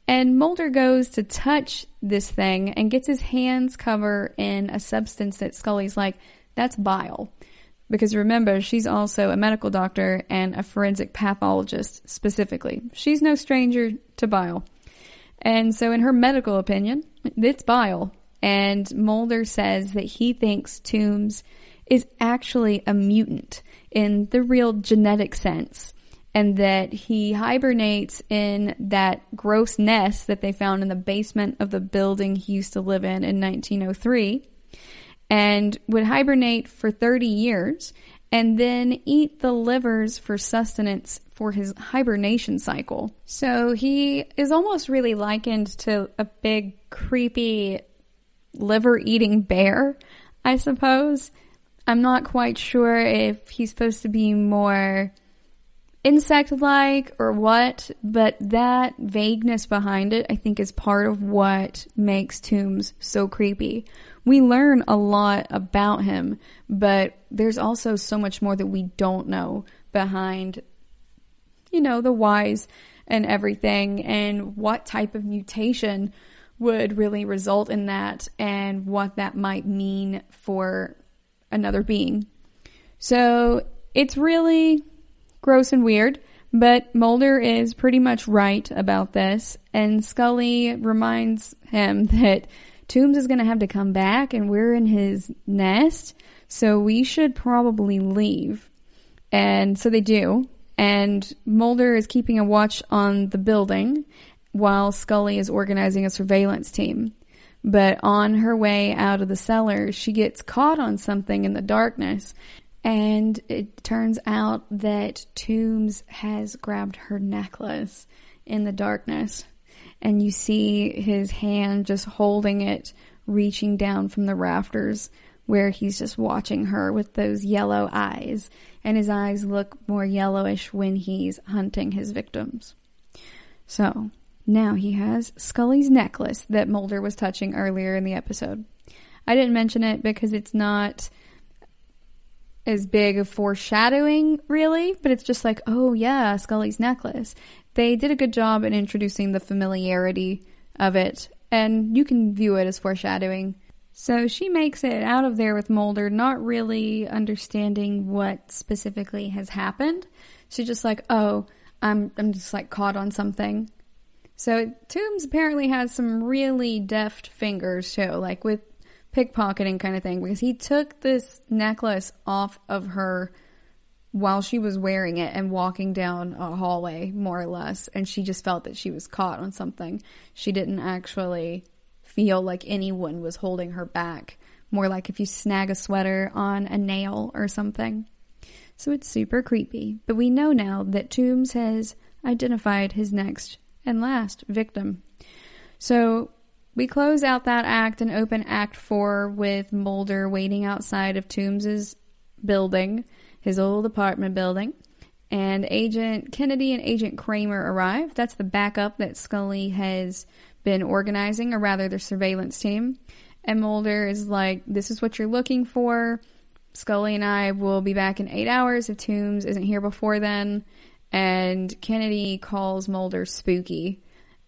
And Mulder goes to touch this thing and gets his hands covered in a substance that Scully's like, that's bile. Because remember, she's also a medical doctor and a forensic pathologist specifically. She's no stranger to bile. And so in her medical opinion, it's bile. And Mulder says that he thinks Toombs is actually a mutant in the real genetic sense, and that he hibernates in that gross nest that they found in the basement of the building he used to live in 1903, and would hibernate for 30 years and then eat the livers for sustenance for his hibernation cycle. So he is almost really likened to a big, creepy, liver-eating bear, I suppose. I'm not quite sure if he's supposed to be more insect-like or what, but that vagueness behind it, I think, is part of what makes Toombs so creepy. We learn a lot about him, but there's also so much more that we don't know behind, you know, the whys and everything, and what type of mutation would really result in that, and what that might mean for another being. So it's really gross and weird, but Mulder is pretty much right about this, and Scully reminds him that Toombs is going to have to come back and we're in his nest, so we should probably leave. And so they do, and Mulder is keeping a watch on the building while Scully is organizing a surveillance team. But on her way out of the cellar, she gets caught on something in the darkness. And it turns out that Toombs has grabbed her necklace in the darkness. And you see his hand just holding it, reaching down from the rafters, where he's just watching her with those yellow eyes. And his eyes look more yellowish when he's hunting his victims. So now he has Scully's necklace that Mulder was touching earlier in the episode. I didn't mention it because it's not as big of foreshadowing, really, but it's just like, oh yeah, Scully's necklace. They did a good job in introducing the familiarity of it, and you can view it as foreshadowing. So she makes it out of there with Mulder, not really understanding what specifically has happened. She's just like, oh, I'm just like caught on something. So Toombs apparently has some really deft fingers too, like with pickpocketing kind of thing, because he took this necklace off of her while she was wearing it and walking down a hallway, more or less, and she just felt that she was caught on something. She didn't actually feel like anyone was holding her back, more like if you snag a sweater on a nail or something. So it's super creepy, but we know now that Toombs has identified his next and last victim. So we close out that act and open Act 4 with Mulder waiting outside of Toombs' building, his old apartment building, and Agent Kennedy and Agent Kramer arrive. That's the backup that Scully has been organizing, or rather their surveillance team. And Mulder is like, this is what you're looking for. Scully and I will be back in 8 hours if Toombs isn't here before then. And Kennedy calls Mulder spooky,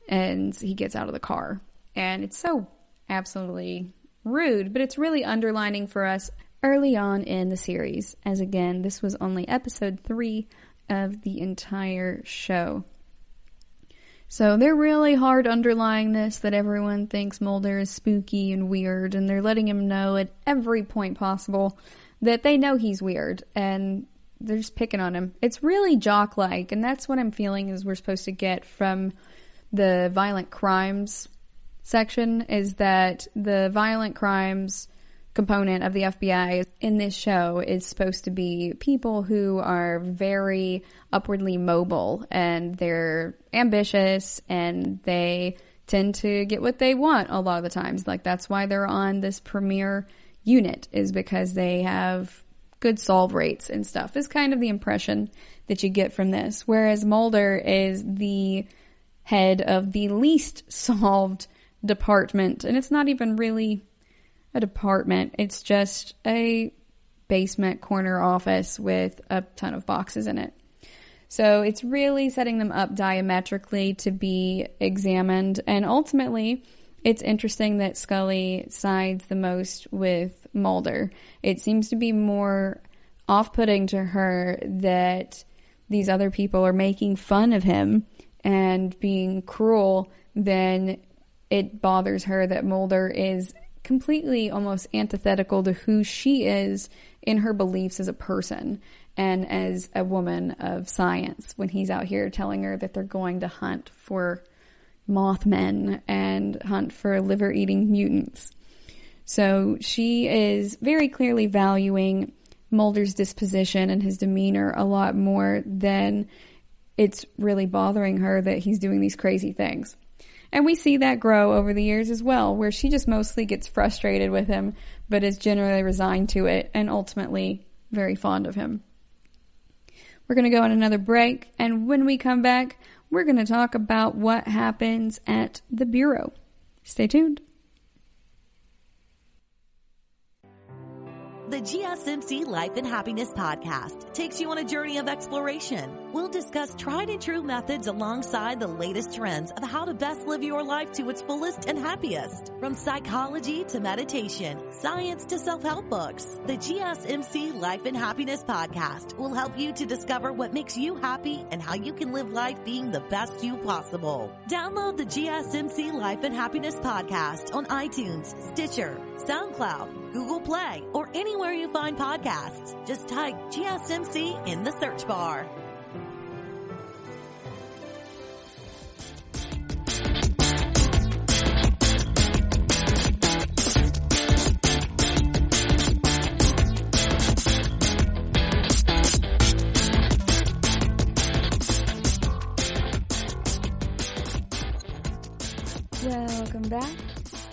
and he gets out of the car. And it's so absolutely rude, but it's really underlining for us early on in the series, as again, this was only episode 3 of the entire show. So they're really hard underlying this, that everyone thinks Mulder is spooky and weird, and they're letting him know at every point possible that they know he's weird, and they're just picking on him. It's really jock-like, and that's what I'm feeling is we're supposed to get from the violent crimes section, is that the violent crimes component of the FBI in this show is supposed to be people who are very upwardly mobile, and they're ambitious, and they tend to get what they want a lot of the times. Like, that's why they're on this premier unit, is because they have good solve rates and stuff, is kind of the impression that you get from this. Whereas Mulder is the head of the least solved department, and it's not even really a department, it's just a basement corner office with a ton of boxes in it. So it's really setting them up diametrically to be examined, and ultimately it's interesting that Scully sides the most with Mulder. It seems to be more off-putting to her that these other people are making fun of him and being cruel than it bothers her that Mulder is completely almost antithetical to who she is in her beliefs as a person and as a woman of science, when he's out here telling her that they're going to hunt for Mothmen and hunt for liver-eating mutants. So she is very clearly valuing Mulder's disposition and his demeanor a lot more than it's really bothering her that he's doing these crazy things. And we see that grow over the years as well, where she just mostly gets frustrated with him, but is generally resigned to it and ultimately very fond of him. We're going to go on another break, and when we come back, we're going to talk about what happens at the Bureau. Stay tuned. The GSMC Life and Happiness Podcast takes you on a journey of exploration. We'll discuss tried and true methods alongside the latest trends of how to best live your life to its fullest and happiest. From psychology to meditation, science to self-help books, the GSMC Life and Happiness Podcast will help you to discover what makes you happy and how you can live life being the best you possible. Download the GSMC Life and Happiness Podcast on iTunes, Stitcher, SoundCloud, Google Play, or anywhere you find podcasts. Just type GSMC in the search bar.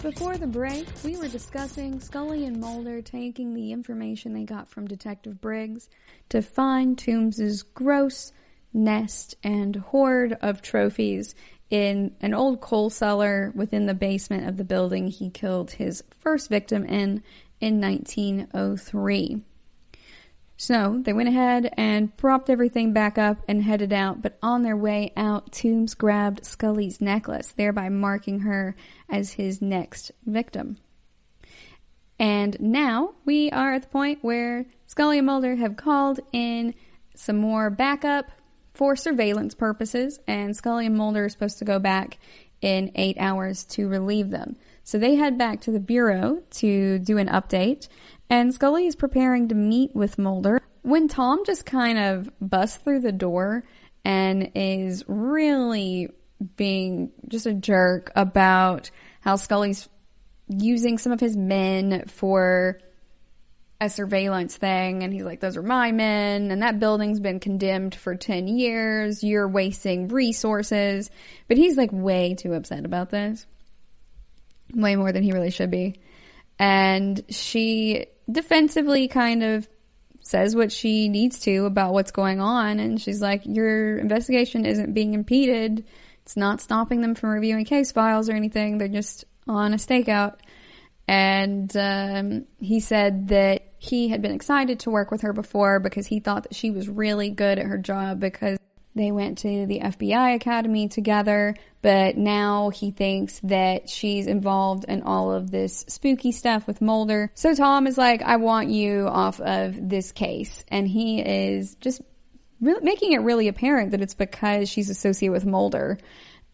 Before the break, we were discussing Scully and Mulder taking the information they got from Detective Briggs to find Toombs's gross nest and hoard of trophies in an old coal cellar within the basement of the building he killed his first victim in 1903. So they went ahead and propped everything back up and headed out, but on their way out, Toombs grabbed Scully's necklace, thereby marking her as his next victim. And now we are at the point where Scully and Mulder have called in some more backup for surveillance purposes, and Scully and Mulder are supposed to go back in 8 hours to relieve them. So they head back to the Bureau to do an update, and Scully is preparing to meet with Mulder when Tom just kind of busts through the door and is really being just a jerk about how Scully's using some of his men for a surveillance thing, and he's like, those are my men, and that building's been condemned for 10 years, you're wasting resources. But he's like way too upset about this. Way more than he really should be. And she defensively kind of says what she needs to about what's going on, and she's like, your investigation isn't being impeded. It's not stopping them from reviewing case files or anything. They're just on a stakeout. And he said that he had been excited to work with her before because he thought that she was really good at her job because they went to the FBI Academy together, but now he thinks that she's involved in all of this spooky stuff with Mulder. So Tom is like, I want you off of this case. And he is just making it really apparent that it's because she's associated with Mulder.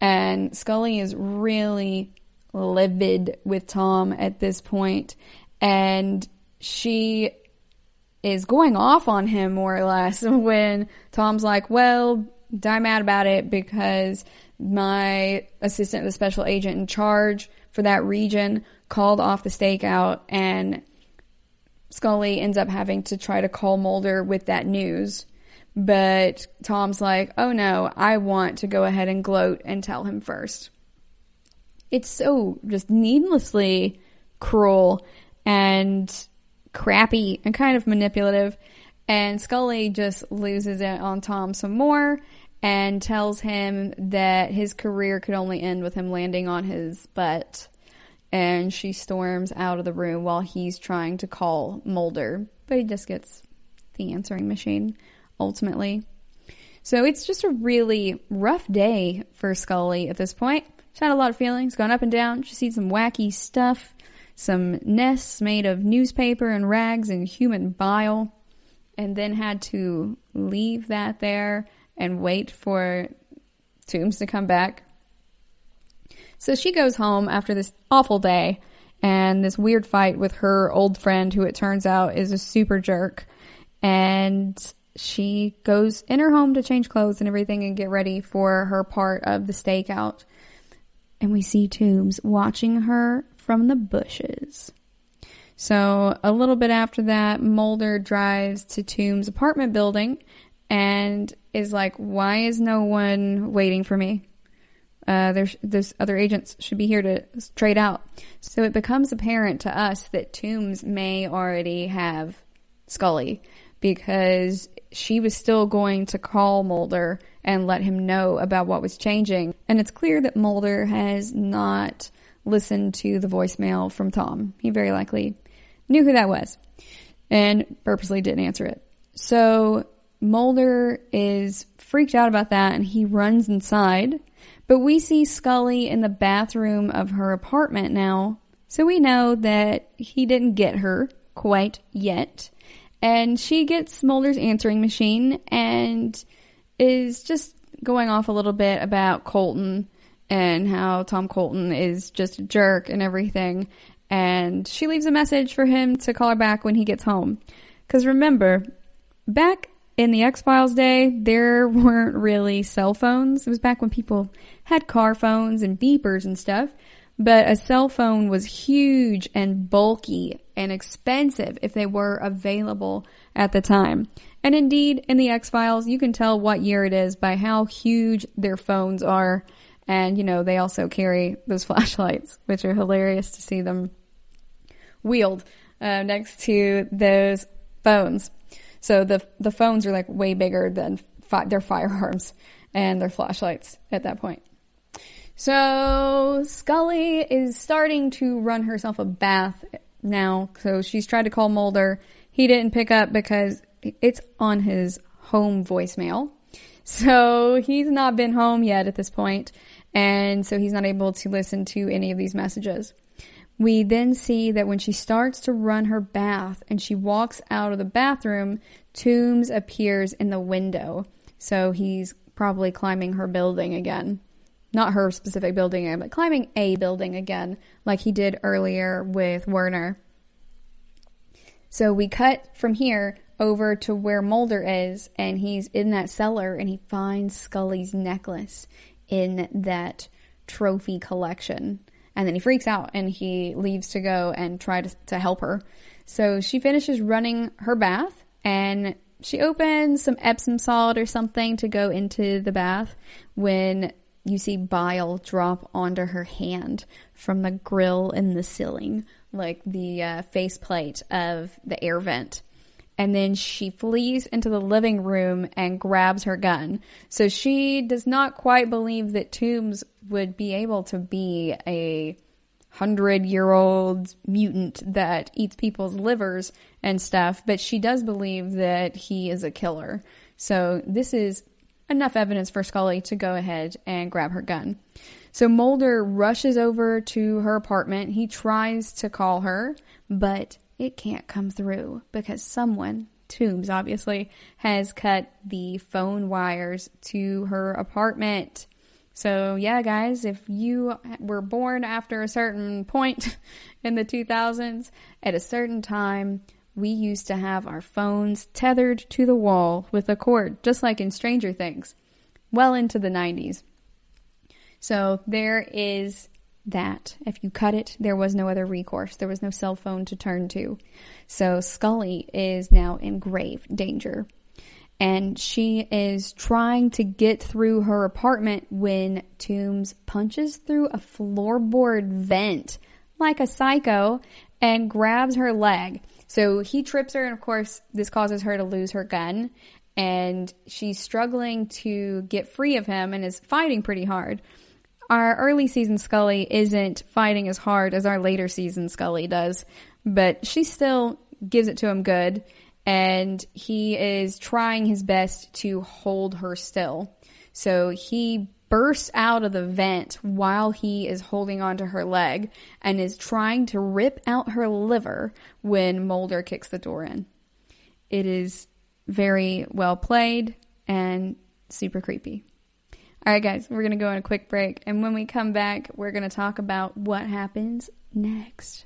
And Scully is really livid with Tom at this point. And she is going off on him more or less when Tom's like, well, die mad about it because my assistant, the special agent in charge for that region, called off the stakeout, and Scully ends up having to try to call Mulder with that news. But Tom's like, oh no, I want to go ahead and gloat and tell him first. It's so just needlessly cruel and crappy and kind of manipulative, and Scully just loses it on Tom some more and tells him that his career could only end with him landing on his butt, and she storms out of the room while he's trying to call Mulder, but he just gets the answering machine ultimately. So it's just a really rough day for Scully at this point. She had a lot of feelings going up and down. She sees some wacky stuff, some nests made of newspaper and rags and human bile, and then had to leave that there and wait for Toombs to come back. So she goes home after this awful day and this weird fight with her old friend, who it turns out is a super jerk, and she goes in her home to change clothes and everything and get ready for her part of the stakeout. And we see Toombs watching her from the bushes. So a little bit after that, Mulder drives to Toombs' apartment building and is like, why is no one waiting for me? There's other agents should be here to trade out. So it becomes apparent to us that Toombs may already have Scully, because she was still going to call Mulder and let him know about what was changing. And it's clear that Mulder has not listened to the voicemail from Tom. He very likely knew who that was and purposely didn't answer it. So Mulder is freaked out about that and he runs inside. But we see Scully in the bathroom of her apartment now. So we know that he didn't get her quite yet. And she gets Mulder's answering machine and is just going off a little bit about Colton and how Tom Colton is just a jerk and everything. And she leaves a message for him to call her back when he gets home. Because remember, back in the X-Files day, there weren't really cell phones. It was back when people had car phones and beepers and stuff. But a cell phone was huge and bulky and expensive if they were available at the time. And indeed, in the X-Files, you can tell what year it is by how huge their phones are And, they also carry those flashlights, which are hilarious to see them wheeled next to those phones. So the phones are like way bigger than their firearms and their flashlights at that point. So Scully is starting to run herself a bath now. So she's tried to call Mulder. He didn't pick up because it's on his home voicemail. So he's not been home yet at this point, and so he's not able to listen to any of these messages. We then see that when she starts to run her bath and she walks out of the bathroom, Toombs appears in the window. So he's probably climbing her building again. Not her specific building, but climbing a building again, like he did earlier with Werner. So we cut from here over to where Mulder is, and he's in that cellar, and he finds Scully's necklace in that trophy collection. And then he freaks out, and he leaves to go and try to help her. So she finishes running her bath, and she opens some Epsom salt or something to go into the bath when you see bile drop onto her hand from the grill in the ceiling, like the faceplate of the air vent. And then she flees into the living room and grabs her gun. So she does not quite believe that Toombs would be able to be a 100-year-old mutant that eats people's livers and stuff, but she does believe that he is a killer. So this is enough evidence for Scully to go ahead and grab her gun. So Mulder rushes over to her apartment. He tries to call her, but it can't come through because someone, Toombs obviously, has cut the phone wires to her apartment. So yeah, guys, if you were born after a certain point in the 2000s, at a certain time, we used to have our phones tethered to the wall with a cord, just like in Stranger Things, well into the 90s. So there is that. If you cut it, there was no other recourse. There was no cell phone to turn to. So Scully is now in grave danger. And she is trying to get through her apartment when Toombs punches through a floorboard vent like a psycho and grabs her leg. So he trips her, and of course, this causes her to lose her gun. And she's struggling to get free of him and is fighting pretty hard. Our early season Scully isn't fighting as hard as our later season Scully does, but she still gives it to him good, and he is trying his best to hold her still. So he bursts out of the vent while he is holding onto her leg and is trying to rip out her liver when Mulder kicks the door in. It is very well played and super creepy. All right, guys, we're going to go on a quick break. And when we come back, we're going to talk about what happens next.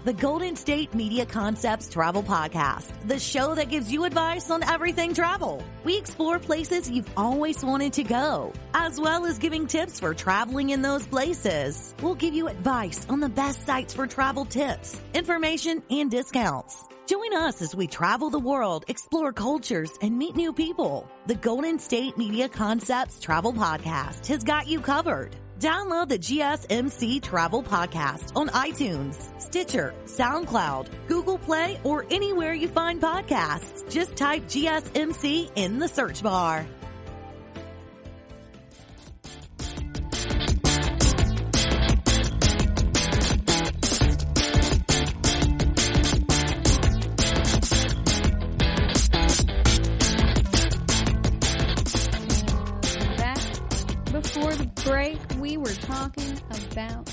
The Golden State Media Concepts Travel Podcast, the show that gives you advice on everything travel. We explore places you've always wanted to go, as well as giving tips for traveling in those places. We'll give you advice on the best sites for travel tips, information, and discounts. Join us as we travel the world, explore cultures, and meet new people. The Golden State Media Concepts Travel Podcast has got you covered. Download the GSMC Travel Podcast on iTunes, Stitcher, SoundCloud, Google Play, or anywhere you find podcasts. Just type GSMC in the search bar. Before the break, we were talking about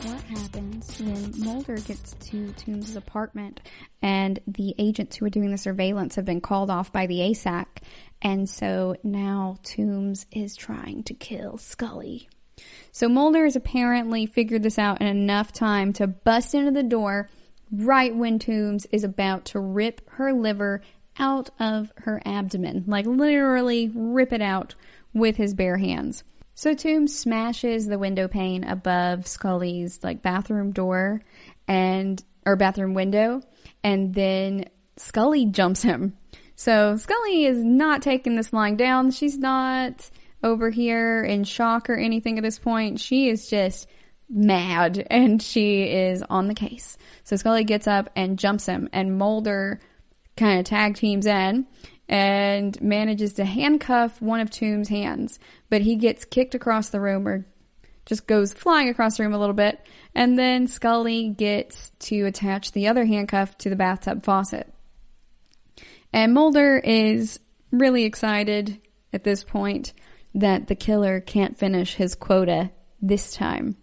what happens when Mulder gets to Toombs' apartment and the agents who are doing the surveillance have been called off by the ASAC, and so now Toombs is trying to kill Scully. So Mulder has apparently figured this out in enough time to bust into the door right when Toombs is about to rip her liver out of her abdomen, like literally rip it out with his bare hands. So Toombs smashes the window pane above Scully's bathroom door or bathroom window, and then Scully jumps him. So Scully is not taking this lying down. She's not over here in shock or anything at this point. She is just mad, and she is on the case. So Scully gets up and jumps him, and Mulder kind of tag teams in and manages to handcuff one of Toombs' hands, but he gets kicked across the room, or just goes flying across the room a little bit, and then Scully gets to attach the other handcuff to the bathtub faucet. And Mulder is really excited at this point that the killer can't finish his quota this time,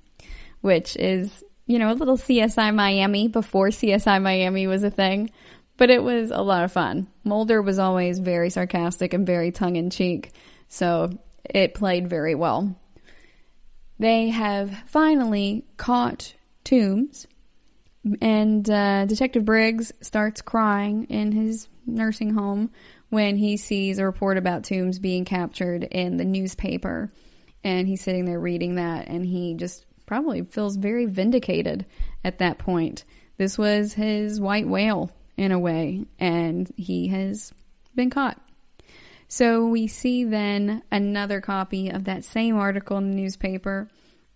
which is, you know, a little CSI Miami before CSI Miami was a thing. But it was a lot of fun. Mulder was always very sarcastic and very tongue-in-cheek, so it played very well. They have finally caught Toombs, and Detective Briggs starts crying in his nursing home when he sees a report about Toombs being captured in the newspaper. And he's sitting there reading that, and he just probably feels very vindicated at that point. This was his white whale, in a way, and he has been caught. So we see then another copy of that same article in the newspaper,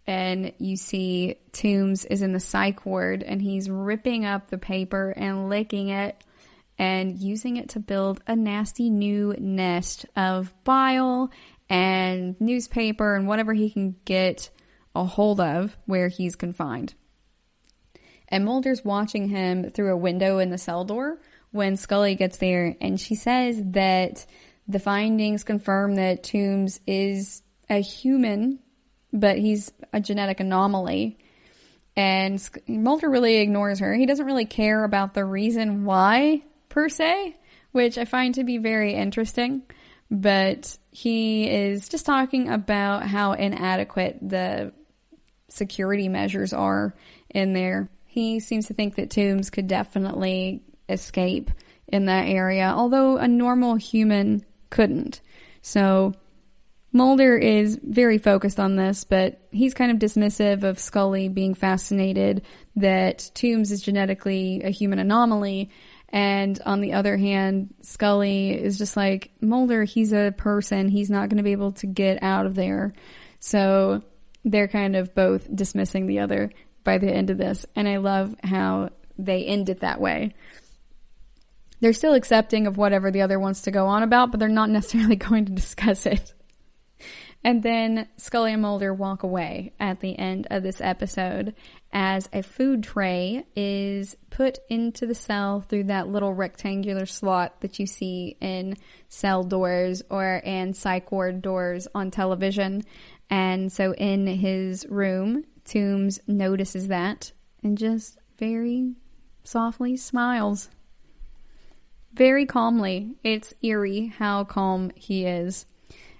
and you see Toombs is in the psych ward, and he's ripping up the paper and licking it and using it to build a nasty new nest of bile and newspaper and whatever he can get a hold of where he's confined. And Mulder's watching him through a window in the cell door when Scully gets there, and she says that the findings confirm that Toombs is a human, but he's a genetic anomaly. And Mulder really ignores her. He doesn't really care about the reason why, per se, which I find to be very interesting. But he is just talking about how inadequate the security measures are in there. He seems to think that Toombs could definitely escape in that area, although a normal human couldn't. So Mulder is very focused on this, but he's kind of dismissive of Scully being fascinated that Toombs is genetically a human anomaly. And on the other hand, Scully is just like, Mulder, he's a person. He's not going to be able to get out of there. So they're kind of both dismissing the other by the end of this. And I love how they end it that way. They're still accepting of whatever the other wants to go on about, but they're not necessarily going to discuss it. And then Scully and Mulder walk away at the end of this episode as a food tray is put into the cell through that little rectangular slot that you see in cell doors or in psych ward doors on television. And so in his room, Toombs notices that and just very softly smiles. Very calmly. It's eerie how calm he is.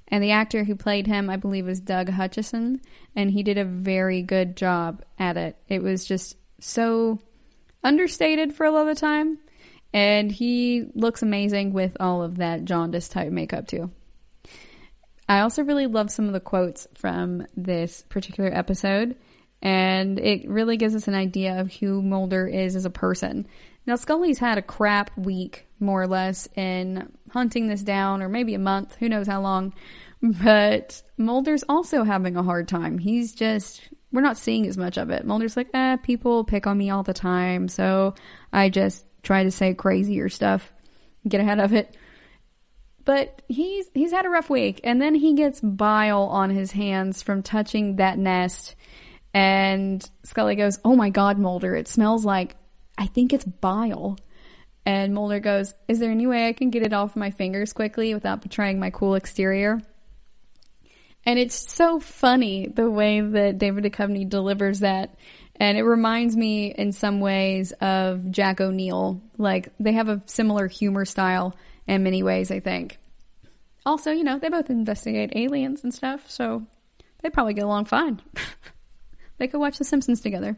And the actor who played him, I believe, was Doug Hutchison, and he did a very good job at it. It was just so understated for a lot of the time, and he looks amazing with all of that jaundice type makeup too. I also really love some of the quotes from this particular episode, and it really gives us an idea of who Mulder is as a person. Now, Scully's had a crap week, more or less, in hunting this down, or maybe a month, who knows how long. But Mulder's also having a hard time. He's just, we're not seeing as much of it. Mulder's like, people pick on me all the time, so I just try to say crazier stuff, get ahead of it. But he's had a rough week, and then he gets bile on his hands from touching that nest. And Scully goes, "Oh my God, Mulder, it smells like, I think it's bile." And Mulder goes, "Is there any way I can get it off my fingers quickly without betraying my cool exterior?" And it's so funny the way that David Duchovny delivers that. And it reminds me in some ways of Jack O'Neill. Like, they have a similar humor style in many ways, I think. Also, you know, they both investigate aliens and stuff, so they'd probably get along fine. They could watch The Simpsons together.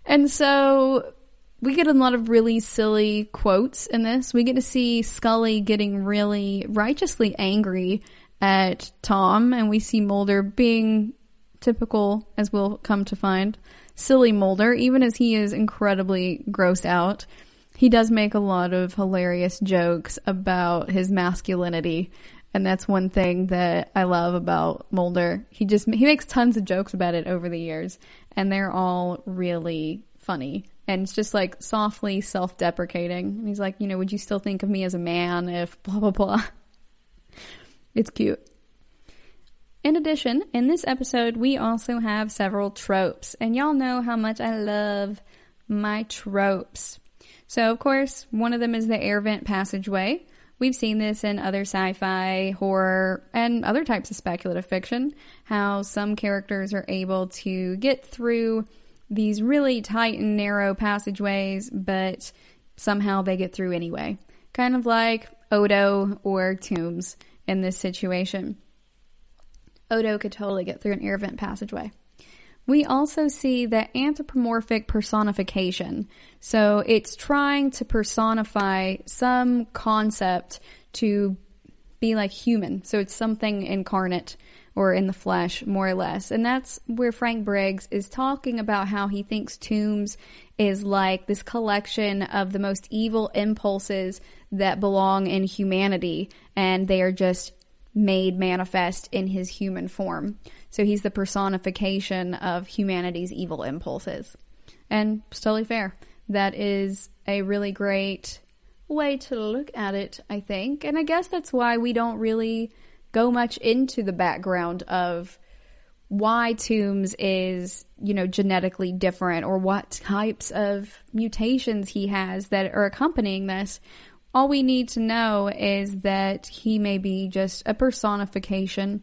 And so we get a lot of really silly quotes in this. We get to see Scully getting really righteously angry at Tom, and we see Mulder being typical, as we'll come to find, silly Mulder, even as he is incredibly grossed out. he does make a lot of hilarious jokes about his masculinity. And that's one thing that I love about Mulder. He makes tons of jokes about it over the years, and they're all really funny. And it's just like softly self-deprecating. And he's like, would you still think of me as a man if blah, blah, blah. It's cute. In addition, in this episode, we also have several tropes. And y'all know how much I love my tropes. So, of course, one of them is the air vent passageway. We've seen this in other sci-fi, horror, and other types of speculative fiction, how some characters are able to get through these really tight and narrow passageways, but somehow they get through anyway. Kind of like Odo or Toombs in this situation. Odo could totally get through an air vent passageway. We also see the anthropomorphic personification. So it's trying to personify some concept to be like human. So it's something incarnate or in the flesh, more or less. And that's where Frank Briggs is talking about how he thinks Toombs is like this collection of the most evil impulses that belong in humanity, and they are just made manifest in his human form. So he's the personification of humanity's evil impulses. And it's totally fair. That is a really great way to look at it, I think. And I guess that's why we don't really go much into the background of why Toombs is, genetically different, or what types of mutations he has that are accompanying this. All we need to know is that he may be just a personification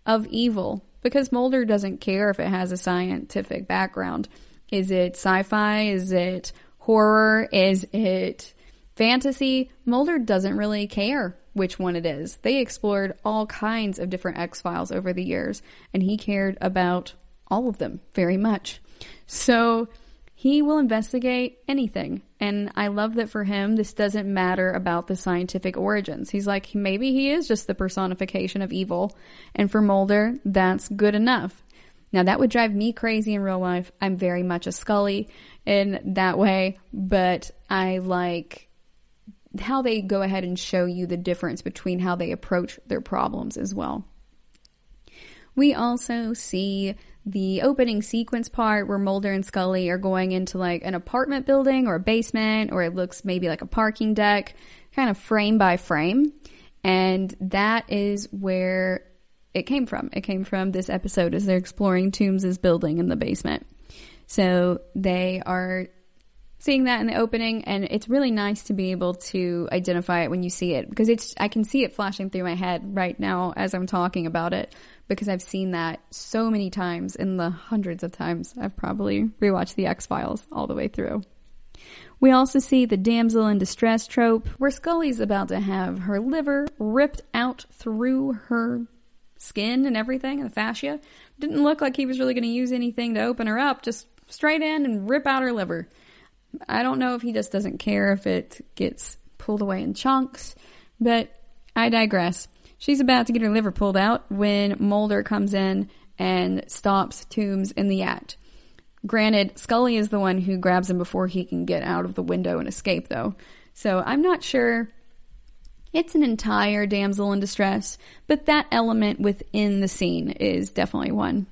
of evil, because Mulder doesn't care if it has a scientific background. Is it sci-fi? Is it horror? Is it fantasy? Mulder doesn't really care which one it is. They explored all kinds of different X-Files over the years, and he cared about all of them very much. So he will investigate anything. And I love that for him, this doesn't matter about the scientific origins. He's like, maybe he is just the personification of evil. And for Mulder, that's good enough. Now, that would drive me crazy in real life. I'm very much a Scully in that way. But I like how they go ahead and show you the difference between how they approach their problems as well. We also see the opening sequence part where Mulder and Scully are going into like an apartment building or a basement, or it looks maybe like a parking deck, kind of frame by frame. And that is where it came from. It came from this episode as they're exploring Toombs' building in the basement. So they are seeing that in the opening, and it's really nice to be able to identify it when you see it, because I can see it flashing through my head right now as I'm talking about it, because I've seen that so many times in the hundreds of times I've probably rewatched the X-Files all the way through. We also see the damsel in distress trope, where Scully's about to have her liver ripped out through her skin and everything, and the fascia. Didn't look like he was really going to use anything to open her up, just straight in and rip out her liver. I don't know if he just doesn't care if it gets pulled away in chunks, but I digress. She's about to get her liver pulled out when Mulder comes in and stops Toombs in the act. Granted, Scully is the one who grabs him before he can get out of the window and escape, though. So I'm not sure it's an entire damsel in distress, but that element within the scene is definitely one.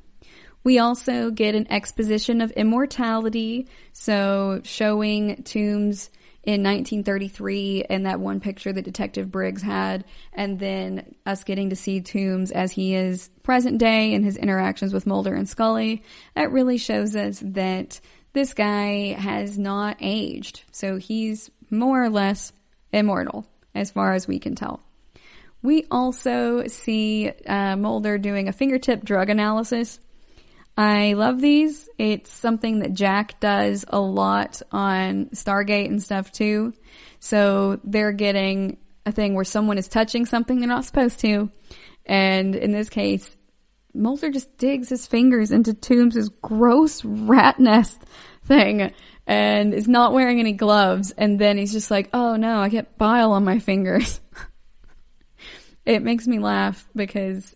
We also get an exposition of immortality, so showing Toombs in 1933 and that one picture that Detective Briggs had, and then us getting to see Toombs as he is present day in his interactions with Mulder and Scully. That really shows us that this guy has not aged, so he's more or less immortal as far as we can tell. We also see Mulder doing a fingertip drug analysis. I love these. It's something that Jack does a lot on Stargate and stuff too. So they're getting a thing where someone is touching something they're not supposed to. And in this case, Mulder just digs his fingers into Toombs' gross rat nest thing and is not wearing any gloves. And then he's just like, oh no, I get bile on my fingers. It makes me laugh because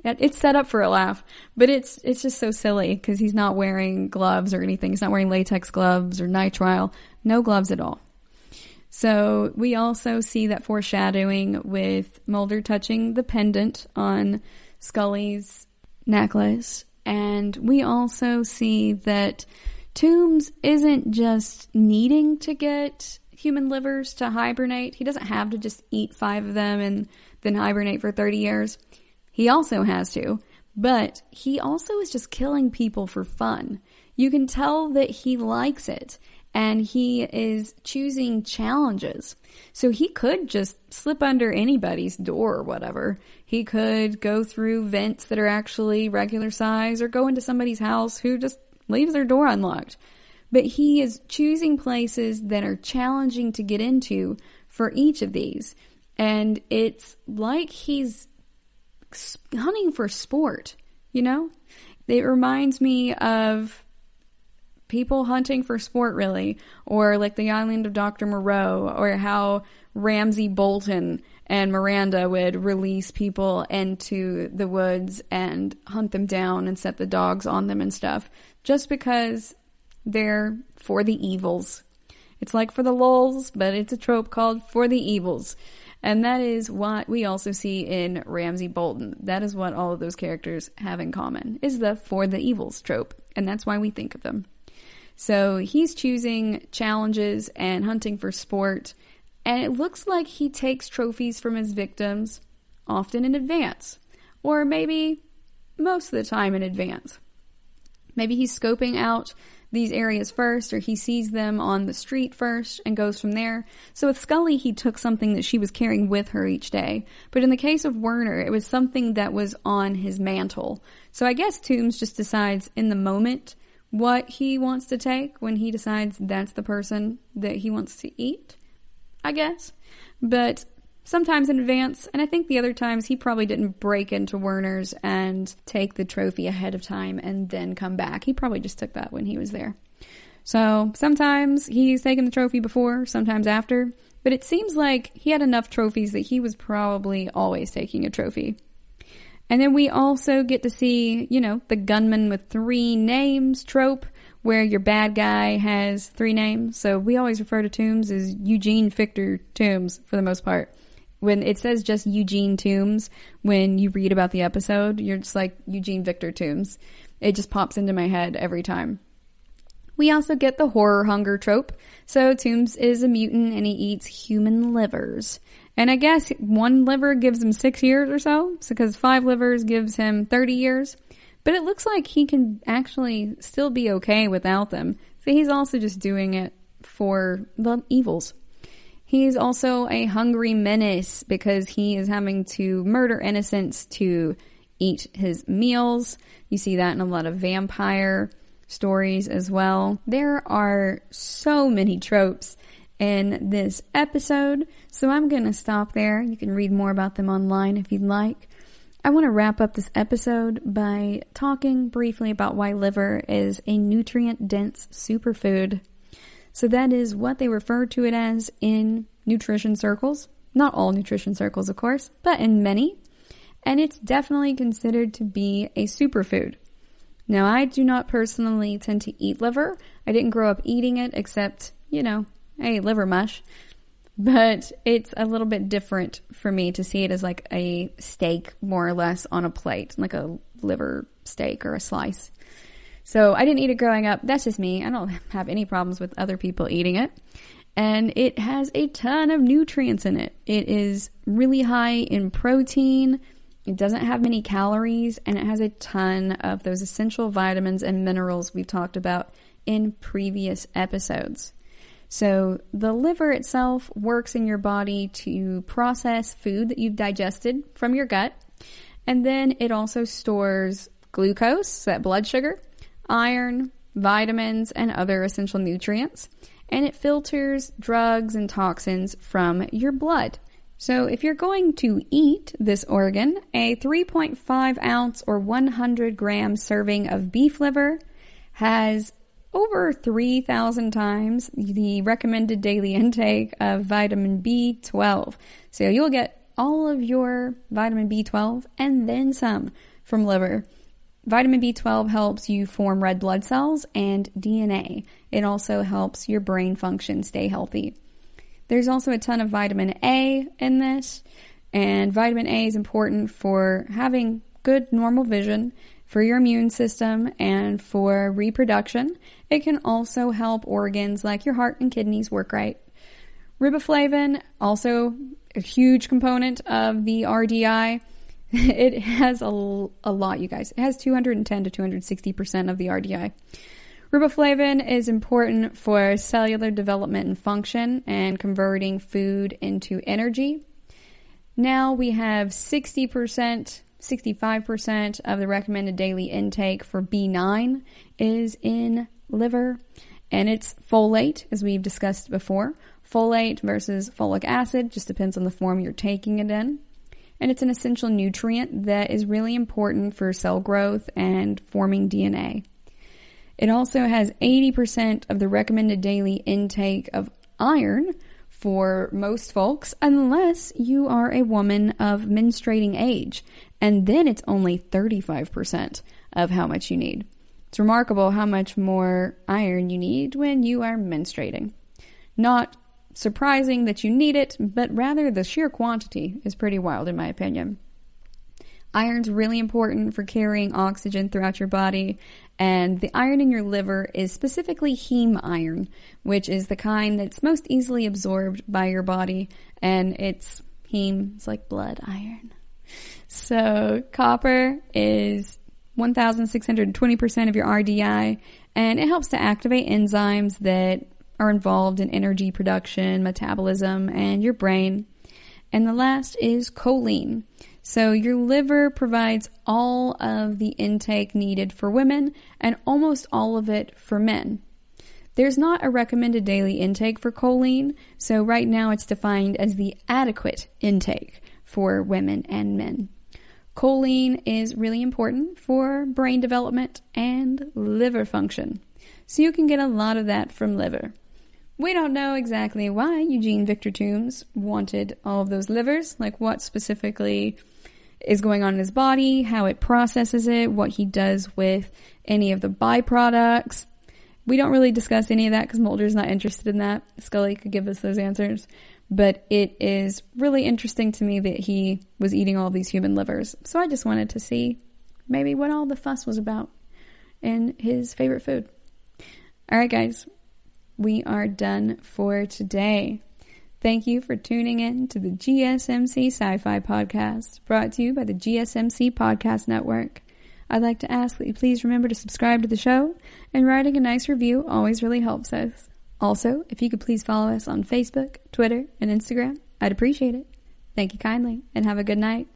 it's set up for a laugh, but it's just so silly because he's not wearing gloves or anything. He's not wearing latex gloves or nitrile. No gloves at all. So we also see that foreshadowing with Mulder touching the pendant on Scully's necklace. And we also see that Toombs isn't just needing to get human livers to hibernate. He doesn't have to just eat 5 of them and then hibernate for 30 years. He also has to, but he also is just killing people for fun. You can tell that he likes it, and he is choosing challenges. So he could just slip under anybody's door or whatever. He could go through vents that are actually regular size, or go into somebody's house who just leaves their door unlocked. But he is choosing places that are challenging to get into for each of these. And it's like he's hunting for sport, you know? It reminds me of people hunting for sport, really. Or like the island of Dr. Moreau, or how Ramsay Bolton and Miranda would release people into the woods and hunt them down and set the dogs on them and stuff. Just because they're for the evils. It's like For the Lulz, but it's a trope called For the Evils. And that is what we also see in Ramsay Bolton. That is what all of those characters have in common, is the For the Evils trope. And that's why we think of them. So he's choosing challenges and hunting for sport. And it looks like he takes trophies from his victims, often in advance. Or maybe most of the time in advance. Maybe he's scoping out these areas first, or he sees them on the street first and goes from there. So with Scully, he took something that she was carrying with her each day. But in the case of Werner, it was something that was on his mantle. So I guess Toombs just decides in the moment what he wants to take when he decides that's the person that he wants to eat, I guess. But sometimes in advance, and I think the other times he probably didn't break into Werner's and take the trophy ahead of time and then come back. He probably just took that when he was there. So sometimes he's taken the trophy before, sometimes after, but it seems like he had enough trophies that he was probably always taking a trophy. And then we also get to see, the gunman with 3 names trope, where your bad guy has 3 names. So we always refer to Toombs as Eugene Victor Toombs for the most part. When it says just Eugene Toombs, when you read about the episode, you're just like, Eugene Victor Toombs. It just pops into my head every time. We also get the horror hunger trope. So Toombs is a mutant and he eats human livers. And I guess 1 liver gives him 6 years or so, because 5 livers gives him 30 years. But it looks like he can actually still be okay without them. So he's also just doing it for the evils. He's also a hungry menace because he is having to murder innocents to eat his meals. You see that in a lot of vampire stories as well. There are so many tropes in this episode, so I'm going to stop there. You can read more about them online if you'd like. I want to wrap up this episode by talking briefly about why liver is a nutrient-dense superfood. So that is what they refer to it as in nutrition circles. Not all nutrition circles, of course, but in many. And it's definitely considered to be a superfood. Now, I do not personally tend to eat liver. I didn't grow up eating it except, hey, liver mush. But it's a little bit different for me to see it as like a steak, more or less, on a plate, like a liver steak or a slice. So I didn't eat it growing up. That's just me. I don't have any problems with other people eating it. And it has a ton of nutrients in it. It is really high in protein. It doesn't have many calories, and it has a ton of those essential vitamins and minerals we've talked about in previous episodes. So the liver itself works in your body to process food that you've digested from your gut. And then it also stores glucose, that blood sugar, iron, vitamins, and other essential nutrients. And it filters drugs and toxins from your blood. So if you're going to eat this organ, a 3.5 ounce or 100 gram serving of beef liver has over 3,000 times the recommended daily intake of vitamin B12. So you'll get all of your vitamin B12 and then some from liver. Vitamin B12 helps you form red blood cells and DNA. It also helps your brain function stay healthy. There's also a ton of vitamin A in this, and vitamin A is important for having good normal vision, for your immune system, and for reproduction. It can also help organs like your heart and kidneys work right. Riboflavin, also a huge component of the RDI. It has a lot, you guys. It has 210 to 260% of the RDI. Riboflavin is important for cellular development and function and converting food into energy. Now we have 65% of the recommended daily intake for B9 is in liver, and it's folate, as we've discussed before. Folate versus folic acid just depends on the form you're taking it in. And it's an essential nutrient that is really important for cell growth and forming DNA. It also has 80% of the recommended daily intake of iron for most folks, unless you are a woman of menstruating age. And then it's only 35% of how much you need. It's remarkable how much more iron you need when you are menstruating. Not surprising that you need it, but rather the sheer quantity is pretty wild in my opinion. Iron's really important for carrying oxygen throughout your body, and the iron in your liver is specifically heme iron, which is the kind that's most easily absorbed by your body, and it's like blood iron. So copper is 1,620% of your RDI, and it helps to activate enzymes that are involved in energy production, metabolism, and your brain. And the last is choline. So your liver provides all of the intake needed for women and almost all of it for men. There's not a recommended daily intake for choline, so right now it's defined as the adequate intake for women and men. Choline is really important for brain development and liver function, so you can get a lot of that from liver. We don't know exactly why Eugene Victor Toombs wanted all of those livers, like what specifically is going on in his body, how it processes it, what he does with any of the byproducts. We don't really discuss any of that because Mulder's not interested in that. Scully could give us those answers. But it is really interesting to me that he was eating all these human livers. So I just wanted to see maybe what all the fuss was about in his favorite food. All right, guys. We are done for today. Thank you for tuning in to the GSMC Sci-Fi Podcast, brought to you by the GSMC Podcast Network. I'd like to ask that you please remember to subscribe to the show, and writing a nice review always really helps us. Also, if you could please follow us on Facebook, Twitter, and Instagram, I'd appreciate it. Thank you kindly, and have a good night.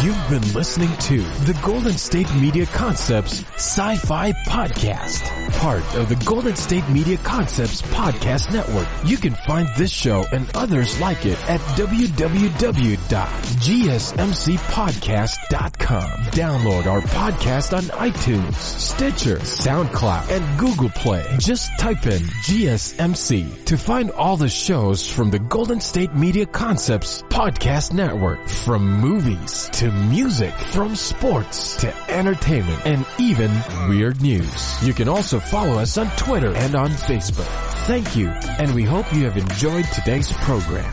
You've been listening to the Golden State Media Concepts Sci-Fi Podcast, part of the Golden State Media Concepts Podcast Network. You can find this show and others like it at www.gsmcpodcast.com. Download our podcast on iTunes, Stitcher, SoundCloud, and Google Play. Just type in GSMC to find all the shows from the Golden State Media Concepts Podcast Network, from movies to music, from sports to entertainment, and even weird news. You can also follow us on Twitter and on Facebook. Thank you, and we hope you have enjoyed today's program.